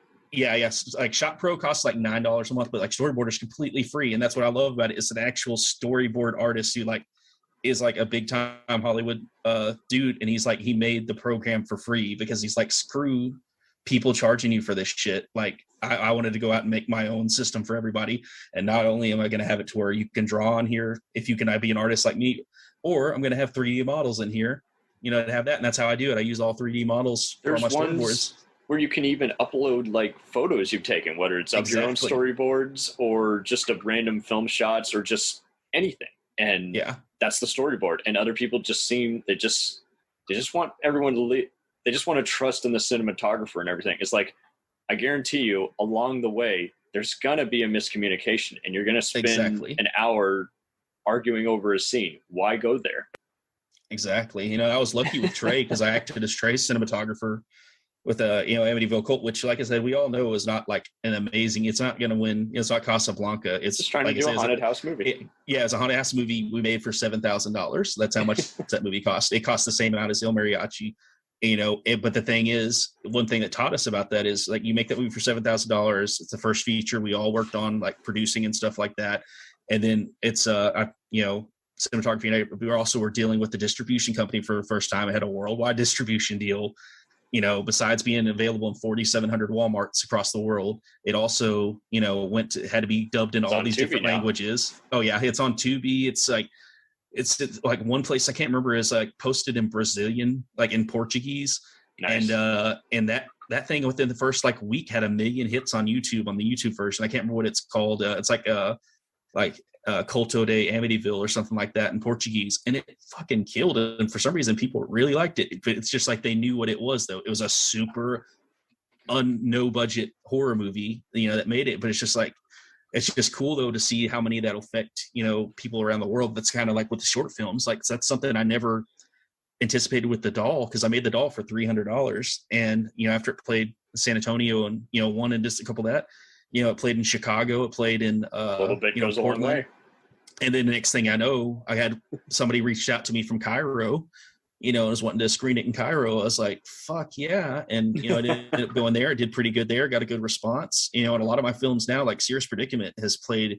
like Shot Pro costs like $9 a month, but like Storyboarder is completely free, and that's what I love about it. It's an actual storyboard artist who like is like a big time Hollywood dude, and he's like he made the program for free because he's like screw people charging you for this shit. Like I wanted to go out and make my own system for everybody, and not only am I going to have it to where you can draw on here if you can be an artist like me, or I'm going to have 3D models in here, to have that, and that's how I do it. I use all 3D models for all my storyboards. Where you can even upload like photos you've taken, whether it's of your own storyboards or just of random film shots or just anything. And that's the storyboard. And other people just they just want everyone to they just want to trust in the cinematographer and everything. It's like, I guarantee you along the way, there's going to be a miscommunication and you're going to spend an hour arguing over a scene. Why go there? Exactly. I was lucky with Trey because I acted as Trey's cinematographer with Amityville Cult, which, like I said, we all know is not like an amazing. It's not going to win. It's not Casablanca. It's just trying to do a haunted house movie. It's a haunted house movie we made for $7,000. That's how much that movie cost. It cost the same amount as Il Mariachi. But the thing is, one thing that taught us about that is like you make that movie for $7,000. It's the first feature we all worked on, like producing and stuff like that. And then it's cinematography. And we were dealing with the distribution company for the first time. I had a worldwide distribution deal. Besides being available in 4,700 Walmarts across the world, it also, had to be dubbed in all these different languages. Oh yeah, it's on Tubi. It's like one place I can't remember is like posted in Brazilian, like in Portuguese. Nice. And that thing within the first like week had 1 million hits on YouTube on the YouTube version. I can't remember what it's called. It's like Culto de Amityville or something like that in Portuguese, and it fucking killed it. And for some reason, people really liked it. But it's just like they knew what it was, though. It was a super no budget horror movie, that made it. But it's just like it's just cool though to see how many that'll affect people around the world. That's kind of like with the short films. Like that's something I never anticipated with the doll because I made the doll for $300, and after it played San Antonio and one and just a couple of that. It played in Chicago. It played in a little bit goes a long way. And then the next thing I know, I had somebody reached out to me from Cairo, and was wanting to screen it in Cairo. I was like, fuck yeah. And, I ended up going there. I did pretty good there. Got a good response. And a lot of my films now, like Serious Predicament has played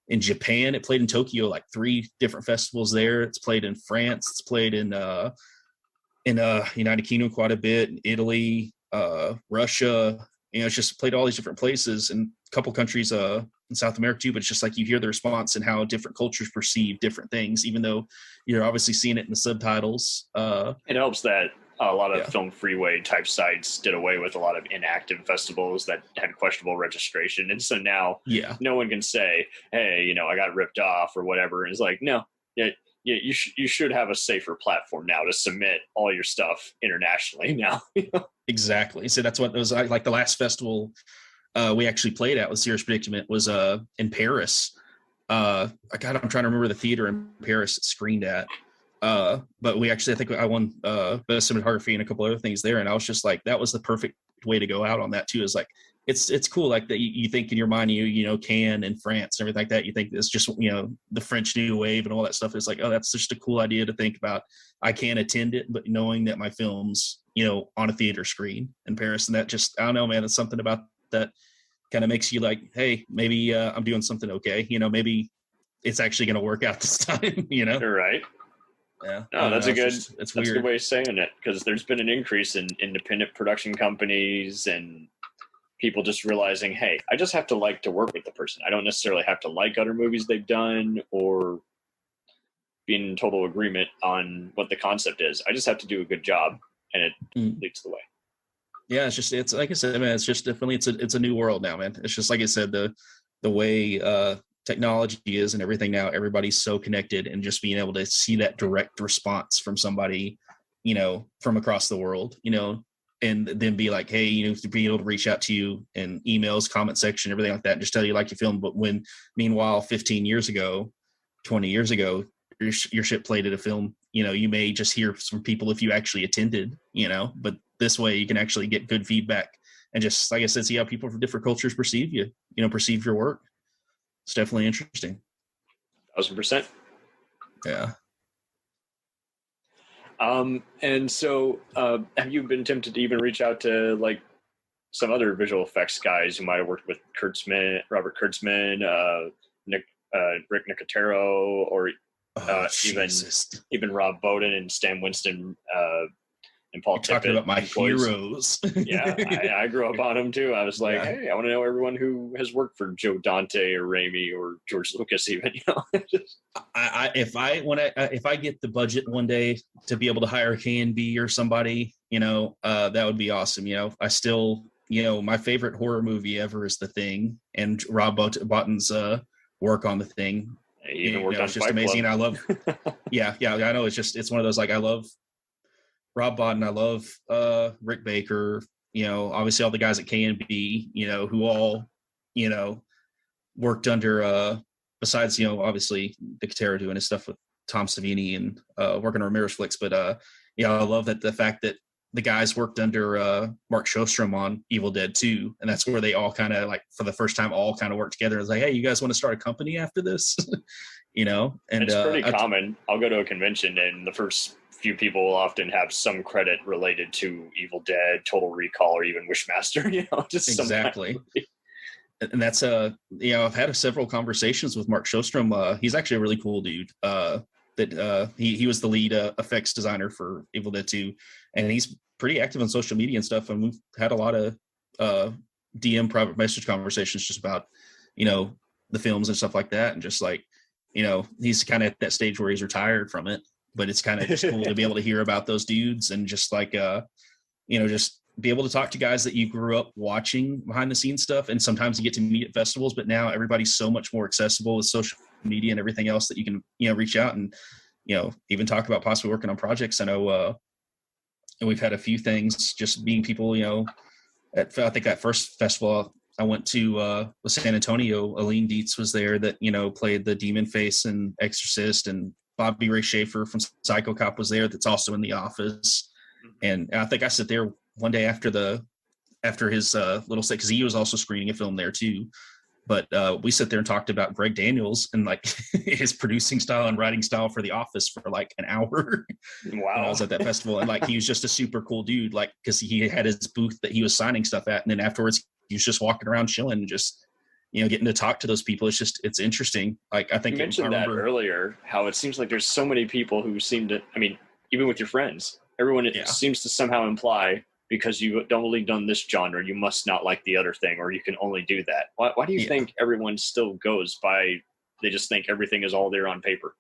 in Japan. It played in Tokyo, like 3 different festivals there. It's played in France. It's played in United Kingdom quite a bit, in Italy, Russia. It's just played all these different places and a couple countries in South America too, but it's just like you hear the response and how different cultures perceive different things, even though you're obviously seeing it in the subtitles. It helps that a lot of Film Freeway type sites did away with a lot of inactive festivals that had questionable registration. And so now no one can say, hey, I got ripped off or whatever. And it's like, no, you should have a safer platform now to submit all your stuff internationally now. Exactly. So that's what it was like. The last festival we actually played at with Serious Predicament was in Paris. I'm trying to remember the theater in Paris it screened at. But we actually, I think I won best cinematography and a couple other things there. And I was just like, that was the perfect way to go out on that too. Is like, it's cool. Like that you think in your mind, Cannes and France and everything like that. You think it's just, the French New Wave and all that stuff. It's like, oh, that's just a cool idea to think about. I can't attend it, but knowing that my film's, on a theater screen in Paris, and that just, I don't know, man, it's something about that kind of makes you like, hey, maybe I'm doing something okay. Maybe it's actually going to work out this time, You're right. Yeah. No, that's weird. That's a good way of saying it, because there's been an increase in independent production companies and people just realizing, hey, I just have to like to work with the person. I don't necessarily have to like other movies they've done or be in total agreement on what the concept is. I just have to do a good job, and it leads the way. Yeah, it's like I said, man, it's just definitely it's a new world now, man. It's just like I said, the way technology is and everything now, everybody's so connected, and just being able to see that direct response from somebody, from across the world, and then be like, hey, to be able to reach out to you in emails, comment section, everything like that, and just tell you like your film. But when, meanwhile, 15 years ago, 20 years ago, your shit played at a film, you may just hear from people if you actually attended, but this way you can actually get good feedback and just, like I said, see how people from different cultures perceive you, perceive your work. It's definitely interesting. 1,000%. Yeah. And so, have you been tempted to even reach out to like some other visual effects guys who might have worked with Robert Kurtzman, Rick Nicotero, or even Rob Bowden and Stan Winston, and Paul Tippett? Talking about my heroes. Yeah, I grew up on them too. I was like, Yeah. hey, I want to know everyone who has worked for Joe Dante or Raimi or George Lucas, even. If I get the budget one day to be able to hire K&B or somebody, that would be awesome. I still, my favorite horror movie ever is The Thing, and Rob Botton's work on The Thing. He even worked on it's just Fight amazing. Club. And I love, yeah, I know. It's one of those, like, I love Rob Botton. I love Rick Baker, obviously all the guys at K&B, who all, worked under, besides, obviously Nicotero doing his stuff with Tom Savini and working on Ramirez flicks. But I love that the fact that the guys worked under Mark Sjostrom on Evil Dead 2. And that's where they all kind of, like, for the first time, all kind of worked together. It's like, hey, you guys want to start a company after this? And it's pretty common. I'll go to a convention and the first few people will often have some credit related to Evil Dead, Total Recall, or even Wishmaster, just exactly. And that's I've had several conversations with Mark Sjostrom. He's actually a really cool dude. He was the lead effects designer for Evil Dead 2, and he's pretty active on social media and stuff. And we've had a lot of DM private message conversations just about the films and stuff like that, and just like he's kind of at that stage where he's retired from it, but it's kind of just cool to be able to hear about those dudes and just like just be able to talk to guys that you grew up watching behind the scenes stuff. And sometimes you get to meet at festivals, but now everybody's so much more accessible with social media and everything else that you can, reach out and, even talk about possibly working on projects. I know, and we've had a few things just meeting people, I think that first festival I went to with San Antonio, Aline Dietz was there that, played the Demon Face and Exorcist, and Bobby Ray Schaefer from Psycho Cop was there. That's also in The Office. And I think I sit there one day after his little set, because he was also screening a film there too. But we sit there and talked about Greg Daniels and like his producing style and writing style for The Office for like an hour. Wow. When I was at that festival, and like he was just a super cool dude, like because he had his booth that he was signing stuff at, and then afterwards he was just walking around chilling and just getting to talk to those people. It's interesting. Like I think you mentioned that earlier, how it seems like there's so many people who seem to, even with your friends, everyone seems to somehow imply, because you've only done this genre, you must not like the other thing, or you can only do that. Why do you think everyone still goes by, they just think everything is all there on paper?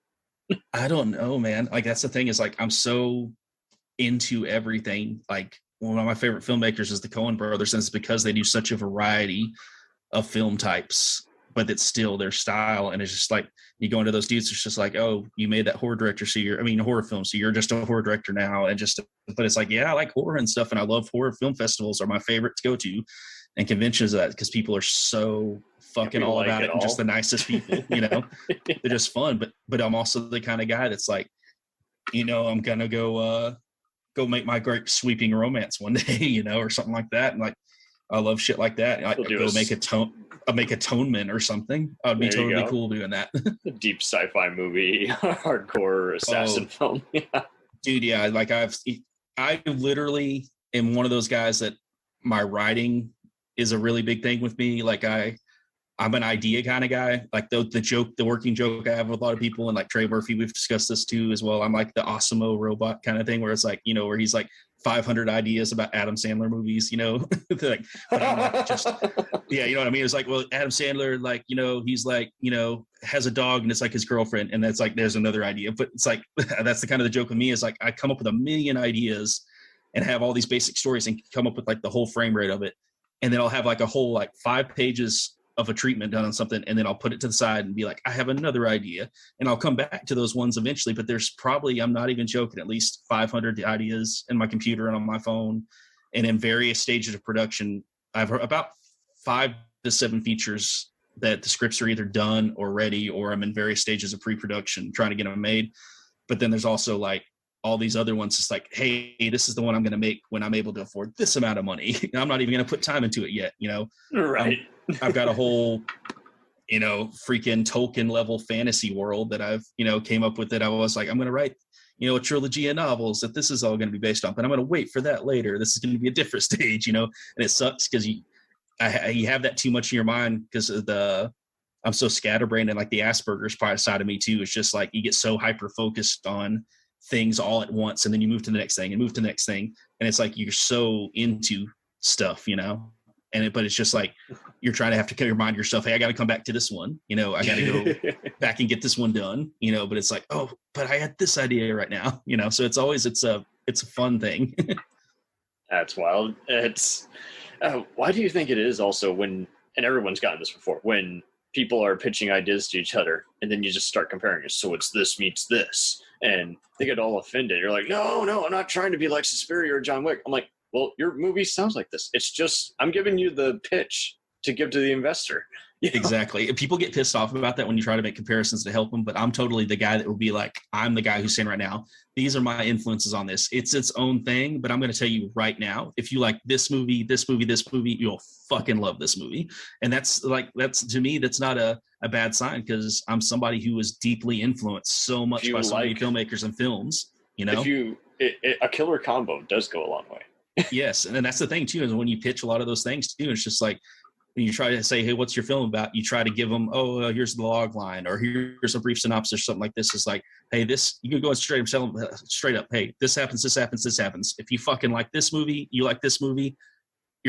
I don't know, man. Like that's the thing, is like I'm so into everything. Like one of my favorite filmmakers is the Coen brothers, and it's because they do such a variety of film types, but it's still their style. And it's just like, you go into those dudes, it's just like, oh, you made that horror director, so horror film, so you're just a horror director now. And but it's like, yeah, I like horror and stuff, and I love horror film festivals are my favorite to go to, and conventions of that, because people are so fucking all about it and just the nicest people. They're just fun. But I'm also the kind of guy that's like, I'm gonna go make my great sweeping romance one day, or something like that. And like, I love shit like that. I'll make Atonement or something. I'd be totally cool doing that. A deep sci-fi movie, hardcore assassin film. Yeah. Dude, yeah. Like I literally am one of those guys that my writing is a really big thing with me. Like I'm an idea kind of guy. Like the working joke I have with a lot of people, and like Trey Murphy, we've discussed this too as well. I'm like the Osimo robot kind of thing, where it's like, where he's like 500 ideas about Adam Sandler movies, like, but I'm like just, yeah, you know what I mean? It's like, well, Adam Sandler, like, he's like, has a dog and it's like his girlfriend. And that's like, there's another idea, but it's like, that's the kind of the joke with me, is like, I come up with a million ideas and have all these basic stories and come up with like the whole frame rate of it. And then I'll have like a whole, like 5 pages of a treatment done on something, and then I'll put it to the side and be like, I have another idea, and I'll come back to those ones eventually. But there's probably, I'm not even joking, at least 500 ideas in my computer and on my phone, and in various stages of production. I've heard about 5 to 7 features that the scripts are either done or ready, or I'm in various stages of pre-production trying to get them made. But then there's also like all these other ones. It's like, hey, this is the one I'm going to make when I'm able to afford this amount of money. I'm not even going to put time into it yet. Right. I've got a whole, freaking Tolkien level fantasy world that I've, came up with that I was like, I'm going to write, a trilogy of novels that this is all going to be based on, but I'm going to wait for that later. This is going to be a different stage, and it sucks because you have that too much in your mind because of I'm so scatterbrained, and like the Asperger's part side of me too is just like you get so hyper focused on things all at once, and then you move to the next thing and move to the next thing, and it's like you're so into stuff, but it's just like you're trying to have to remind yourself, hey, I got to come back to this one, I got to go back and get this one done, but it's like, oh, but I had this idea right now, so it's a fun thing. That's wild. It's why do you think it is also when, and everyone's gotten this before, when people are pitching ideas to each other and then you just start comparing it. So it's this meets this, and they get all offended. You're like, no, I'm not trying to be like Suspiria or John Wick. I'm like, well, your movie sounds like this. It's just, I'm giving you the pitch to give to the investor. Exactly. People get pissed off about that when you try to make comparisons to help them, but I'm totally the guy that will be like, I'm the guy who's saying right now, these are my influences on this. It's its own thing, but I'm going to tell you right now, if you like this movie, you'll fucking love this movie. And that's to me, that's not a bad sign, because I'm somebody who was deeply influenced so much by so many filmmakers and films, a killer combo does go a long way. Yes. And then that's the thing too, is when you pitch a lot of those things too, it's just like, when you try to say, hey, what's your film about? You try to give them, here's the log line, or here's a brief synopsis or something like this. It's like, hey, this, you can go straight up, tell them straight up, hey, this happens. If you fucking like this movie, you're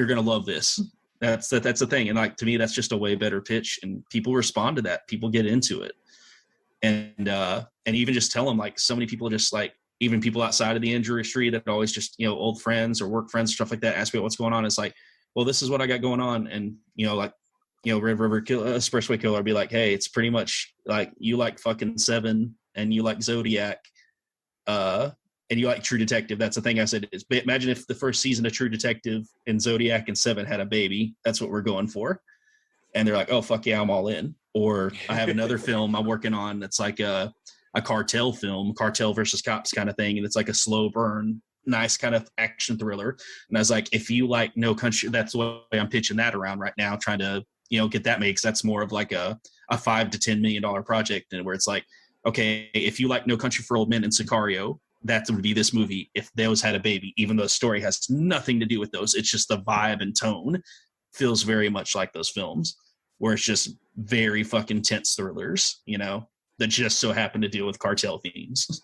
going to love this. That's the thing. And like, to me, that's just a way better pitch, and people respond to that. People get into it. And even just tell them, like, so many people just like, even people outside of the industry that always just, old friends or work friends, stuff like that, ask me what's going on. It's like, well, this is what I got going on. And, Red River Expressway Killer, I'd be like, hey, it's pretty much like you like fucking Seven and you like Zodiac and you like True Detective. That's the thing I said is, imagine if the first season of True Detective and Zodiac and Seven had a baby. That's what we're going for. And they're like, oh, fuck yeah, I'm all in. Or I have another film I'm working on that's like a cartel film, cartel versus cops kind of thing. And it's like a slow burn, nice kind of action thriller. And I was like, if you like No Country, that's the way I'm pitching that around right now, trying to, get that made, because that's more of like a $5 to $10 million project. And where it's like, okay, if you like No Country for Old Men and Sicario, that would be this movie if those had a baby, even though the story has nothing to do with those. It's just the vibe and tone feels very much like those films, where it's just very fucking tense thrillers, that just so happen to deal with cartel themes.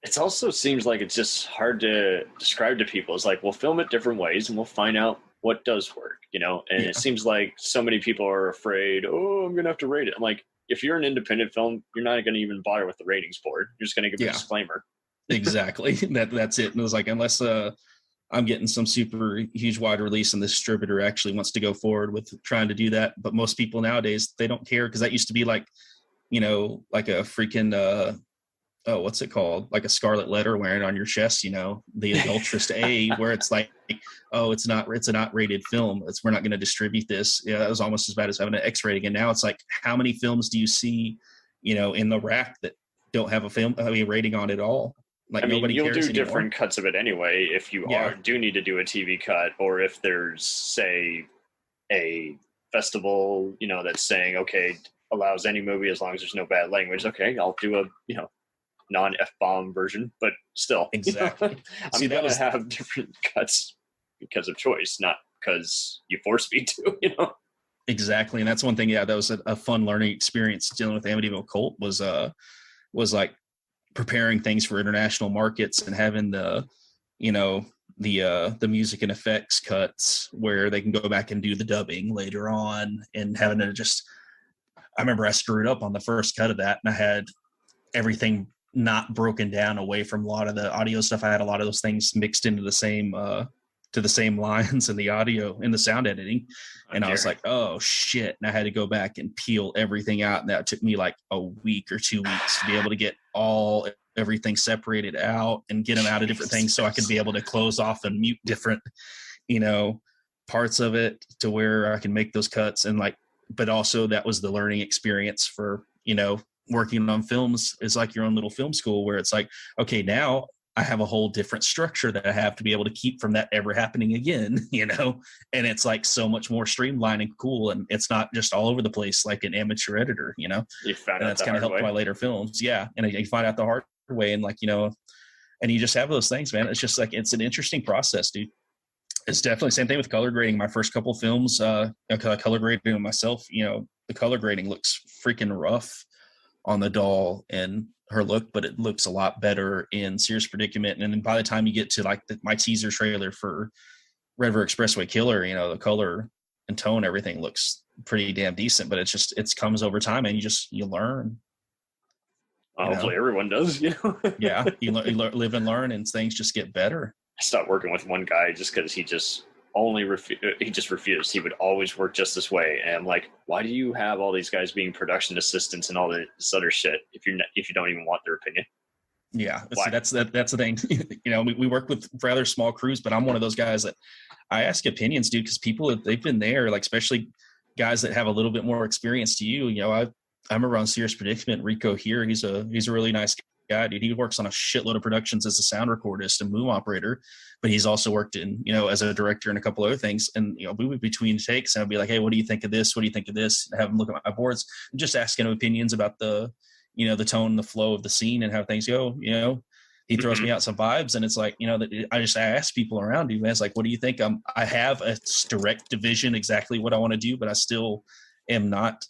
It also seems like it's just hard to describe to people. It's like, we'll film it different ways and we'll find out what does work, and It seems like so many people are afraid, I'm going to have to rate it. I'm like, if you're an independent film, you're not going to even bother with the ratings board. You're just going to give a disclaimer. Exactly. That's it. And it was like, unless I'm getting some super huge wide release and the distributor actually wants to go forward with trying to do that. But most people nowadays, they don't care, because that used to be like, like a freaking what's it called? Like a scarlet letter wearing on your chest, the adulterous A, where it's like, it's a not rated film. We're not going to distribute this. Yeah, that was almost as bad as having an X rating. And now it's like, how many films do you see, in the rack that don't have a rating on it at all? Like, nobody you'll cares do anymore. Different cuts of it anyway if you do need to do a TV cut, or if there's, say, a festival, that's saying, okay, allows any movie as long as there's no bad language. Okay, I'll do a non-F-bomb version, but still, exactly. I'm going to have different cuts because of choice, not because you force me to. Exactly. And that's one thing. Yeah, that was a fun learning experience dealing with Amityville Cult, was like preparing things for international markets and having the music and effects cuts where they can go back and do the dubbing later on, and having to I remember I screwed up on the first cut of that, and I had everything not broken down away from a lot of the audio stuff. I had a lot of those things mixed into the same lines in the audio, in the sound editing. And I was like, oh shit. And I had to go back and peel everything out. And that took me like a week or 2 weeks to be able to get all everything separated out and get them out of different things so I could be able to close off and mute different, parts of it to where I can make those cuts. And but also that was the learning experience for, working on films is like your own little film school where it's like, okay, now I have a whole different structure that I have to be able to keep from that ever happening again, and it's like so much more streamlined and cool. And it's not just all over the place like an amateur editor, You found and out that's the kind of hard helped way. my later films. Yeah. And you find out the hard way and and you just have those things, man. It's just like, it's an interesting process, dude. It's definitely same thing with color grading. My first couple films, color grading myself, the color grading looks freaking rough on the doll and her look, but it looks a lot better in Serious Predicament. And then by the time you get to my teaser trailer for Red River Expressway Killer, the color and tone, everything looks pretty damn decent, but it comes over time and you learn. Hopefully everyone does, Yeah. You live and learn and things just get better. I stopped working with one guy just because he just refused. He would always work just this way. And I'm like, why do you have all these guys being production assistants and all this other shit if you don't even want their opinion? Yeah, see, that's the thing. We work with rather small crews, but I'm one of those guys that I ask opinions, dude, because people, they've been there, especially guys that have a little bit more experience to you. I remember on Serious Predicament, Rico here, he's a really nice guy, dude. He works on a shitload of productions as a sound recordist and boom operator, but he's also worked in, as a director and a couple other things. And, we would between takes and I'd be like, hey, what do you think of this? What do you think of this? And have him look at my boards and just asking him opinions about the tone, the flow of the scene and how things go. He throws me out some vibes and it's like, I ask people around you, man, it's like, what do you think? I have a direct division, exactly what I want to do, but I still am not,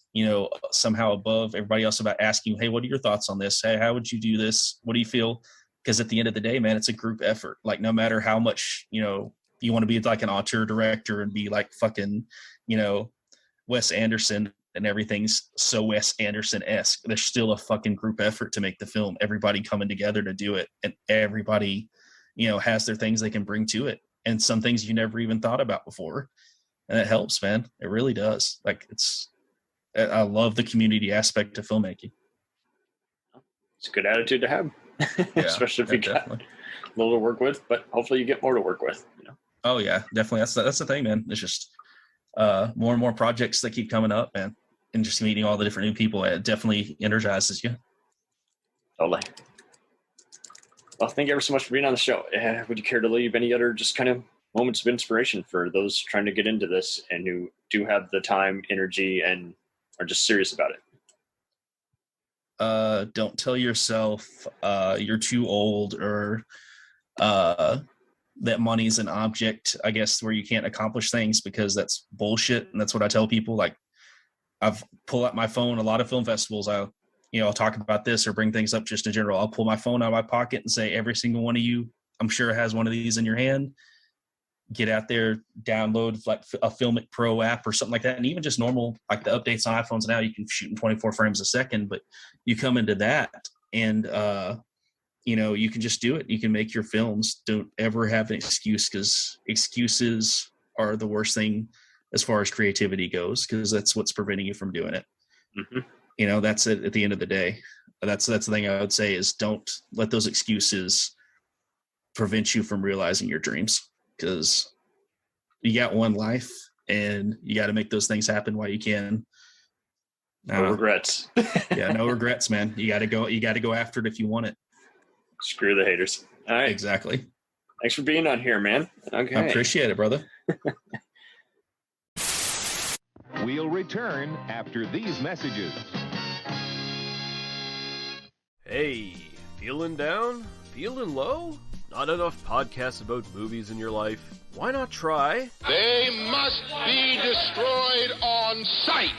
somehow above everybody else about asking, hey, what are your thoughts on this? Hey, how would you do this? What do you feel? Because at the end of the day, man, it's a group effort. No matter how much, you want to be like an auteur director and be like fucking, Wes Anderson and everything's so Wes Anderson-esque, there's still a fucking group effort to make the film. Everybody coming together to do it. And everybody, has their things they can bring to it. And some things you never even thought about before. And it helps, man. It really does. I love the community aspect of filmmaking. It's a good attitude to have, especially if you got a little to work with, but hopefully you get more to work with, Oh yeah, definitely. That's the thing, man. It's just more and more projects that keep coming up, man. And just meeting all the different new people, it definitely energizes you. Totally. Well, thank you ever so much for being on the show. Would you care to leave any other just kind of moments of inspiration for those trying to get into this and who do have the time, energy, and are just serious about it? Don't tell yourself you're too old or that money's an object, I guess, where you can't accomplish things, because that's bullshit. And that's what I tell people. I've pulled out my phone, a lot of film festivals, I'll talk about this or bring things up just in general. I'll pull my phone out of my pocket and say, every single one of you, I'm sure has one of these in your hand. Get out there, download a Filmic Pro app or something like that. And even just normal, the updates on iPhones now, you can shoot in 24 frames a second, but you come into that and, you can just do it. You can make your films. Don't ever have an excuse, because excuses are the worst thing as far as creativity goes, because that's what's preventing you from doing it. Mm-hmm. That's it at the end of the day. That's the thing I would say is don't let those excuses prevent you from realizing your dreams, because you got one life and you got to make those things happen while you can. No regrets. Yeah, no regrets, man. You got to go after it if you want it. Screw the haters. All right. Exactly. Thanks for being on here, man. Okay. I appreciate it, brother. We'll return after these messages. Hey, feeling down? Feeling low? Not enough podcasts about movies in your life? Why not try They must be destroyed on sight.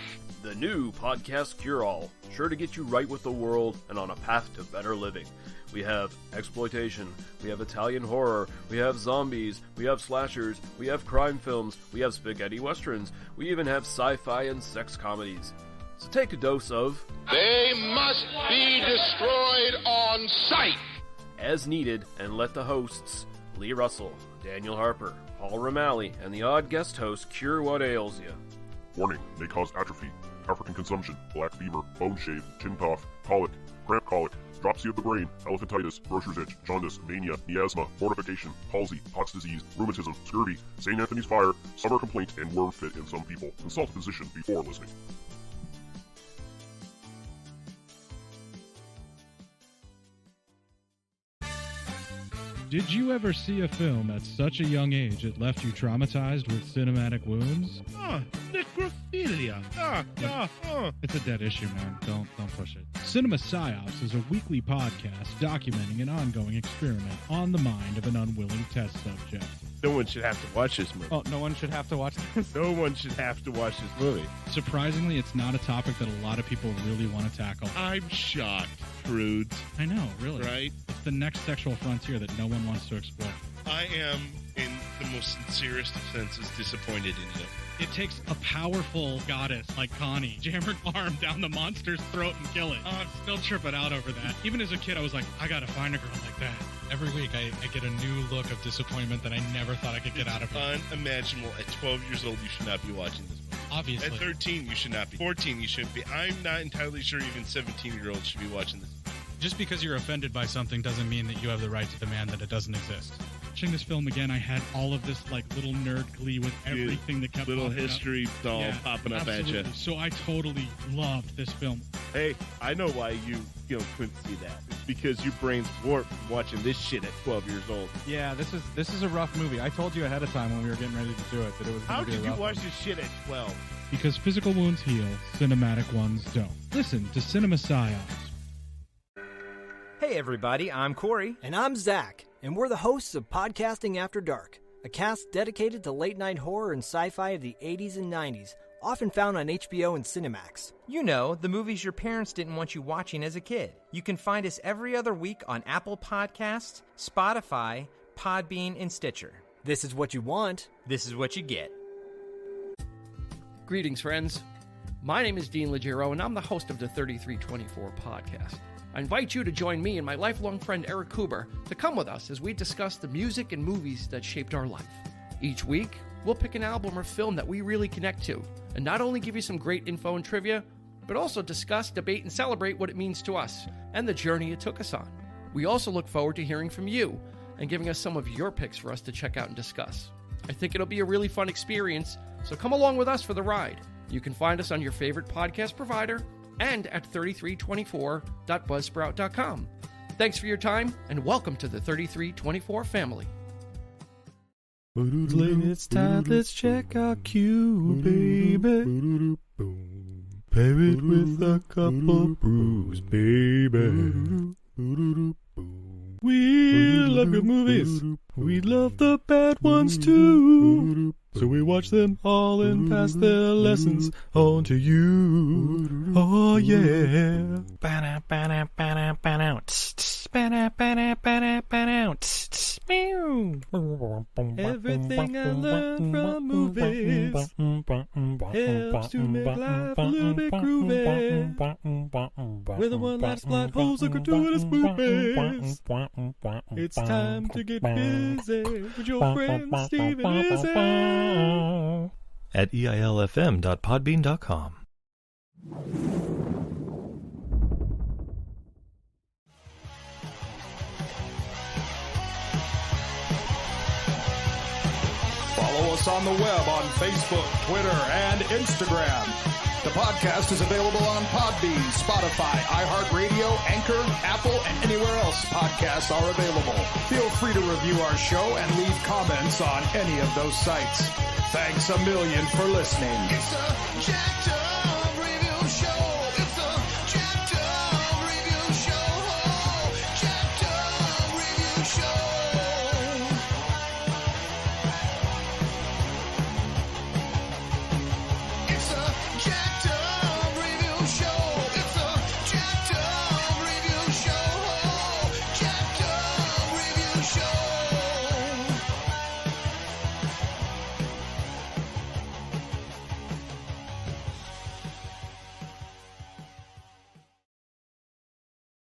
the new Podcast Cure-All, sure to get you right with the world and on a path to better living. We have exploitation, we have Italian horror, we have zombies, we have slashers, we have crime films, we have spaghetti westerns, we even have sci-fi and sex comedies. So take a dose of They must be destroyed on sight. as needed, and let the hosts, Lee Russell, Daniel Harper, Paul Romali, and the odd guest host cure what ails you. Warning, may cause atrophy, African consumption, black fever, bone shave, chin cough, colic, cramp colic, dropsy of the brain, elephantitis, grocer's itch, jaundice, mania, miasma, mortification, palsy, Pott's disease, rheumatism, scurvy, St. Anthony's fire, summer complaint, and worm fit in some people. Consult a physician before listening. Did you ever see a film at such a young age it left you traumatized with cinematic wounds? Necrophilia. It's a dead issue, man. Don't push it. Cinema Psyops is a weekly podcast documenting an ongoing experiment on the mind of an unwilling test subject. No one should have to watch this movie. Oh, no one should have to watch this? No one should have to watch this movie. Surprisingly, it's not a topic that a lot of people really want to tackle. I'm shocked, prudes. I know, really. Right? It's the next sexual frontier that no one wants to explore. I am, in the most sincerest of senses, disappointed in you. It takes a powerful goddess like Connie, jam her arm down the monster's throat and kill it. Oh, I'm still tripping out over that. Even as a kid, I was like, I gotta find a girl like that. Every week, I get a new look of disappointment that I never thought I could get out of it. Unimaginable. At 12 years old, you should not be watching this movie. Obviously. At 13, you should not be. 14, you shouldn't be. I'm not entirely sure even 17-year-olds should be watching this. Just because you're offended by something doesn't mean that you have the right to demand that it doesn't exist. Watching this film again, I had all of this like little nerd glee with everything that kept little popping history up. doll popping up absolutely. at you. So I totally loved this film. Hey, I know why you couldn't see that. It's because your brain's warped from watching this shit at 12 years old. Yeah, this is a rough movie. I told you ahead of time when we were getting ready to do it that it was How going to be a did you rough watch one. this shit at 12? Because physical wounds heal, cinematic ones don't. Listen to Cinema Psyops. Hey everybody, I'm Corey. And I'm Zach, and we're the hosts of Podcasting After Dark, a cast dedicated to late-night horror and sci-fi of the 80s and 90s, often found on HBO and Cinemax. You know, the movies your parents didn't want you watching as a kid. You can find us every other week on Apple Podcasts, Spotify, Podbean, and Stitcher. This is what you want. This is what you get. Greetings, friends. My name is Dean Legero, and I'm the host of the 3324 podcast. I invite you to join me and my lifelong friend Eric Kuber to come with us as we discuss the music and movies that shaped our life. Each week, we'll pick an album or film that we really connect to, and not only give you some great info and trivia, but also discuss, debate, and celebrate what it means to us and the journey it took us on. We also look forward to hearing from you and giving us some of your picks for us to check out and discuss. I think it'll be a really fun experience, so come along with us for the ride. You can find us on your favorite podcast provider and at 3324.buzzsprout.com. Thanks for your time, and welcome to the 3324 family. It's time, let's check our cue, baby. Pair it with a couple brews, baby. We love good movies. We love the bad ones too. So we watch them all and pass their lessons on to you. Oh yeah. Everything I learned from movies helps to make life a little bit groovy. Whether one likes plot holes or gratuitous movies, it's time to get busy with your friend Steve and Izzy. At eilfm.podbean.com. Follow us on the web on Facebook, Twitter, and Instagram. The podcast is available on Podbean, Spotify, iHeartRadio, Anchor, Apple, and anywhere else podcasts are available. Feel free to review our show and leave comments on any of those sites. Thanks a million for listening. It's a jacked up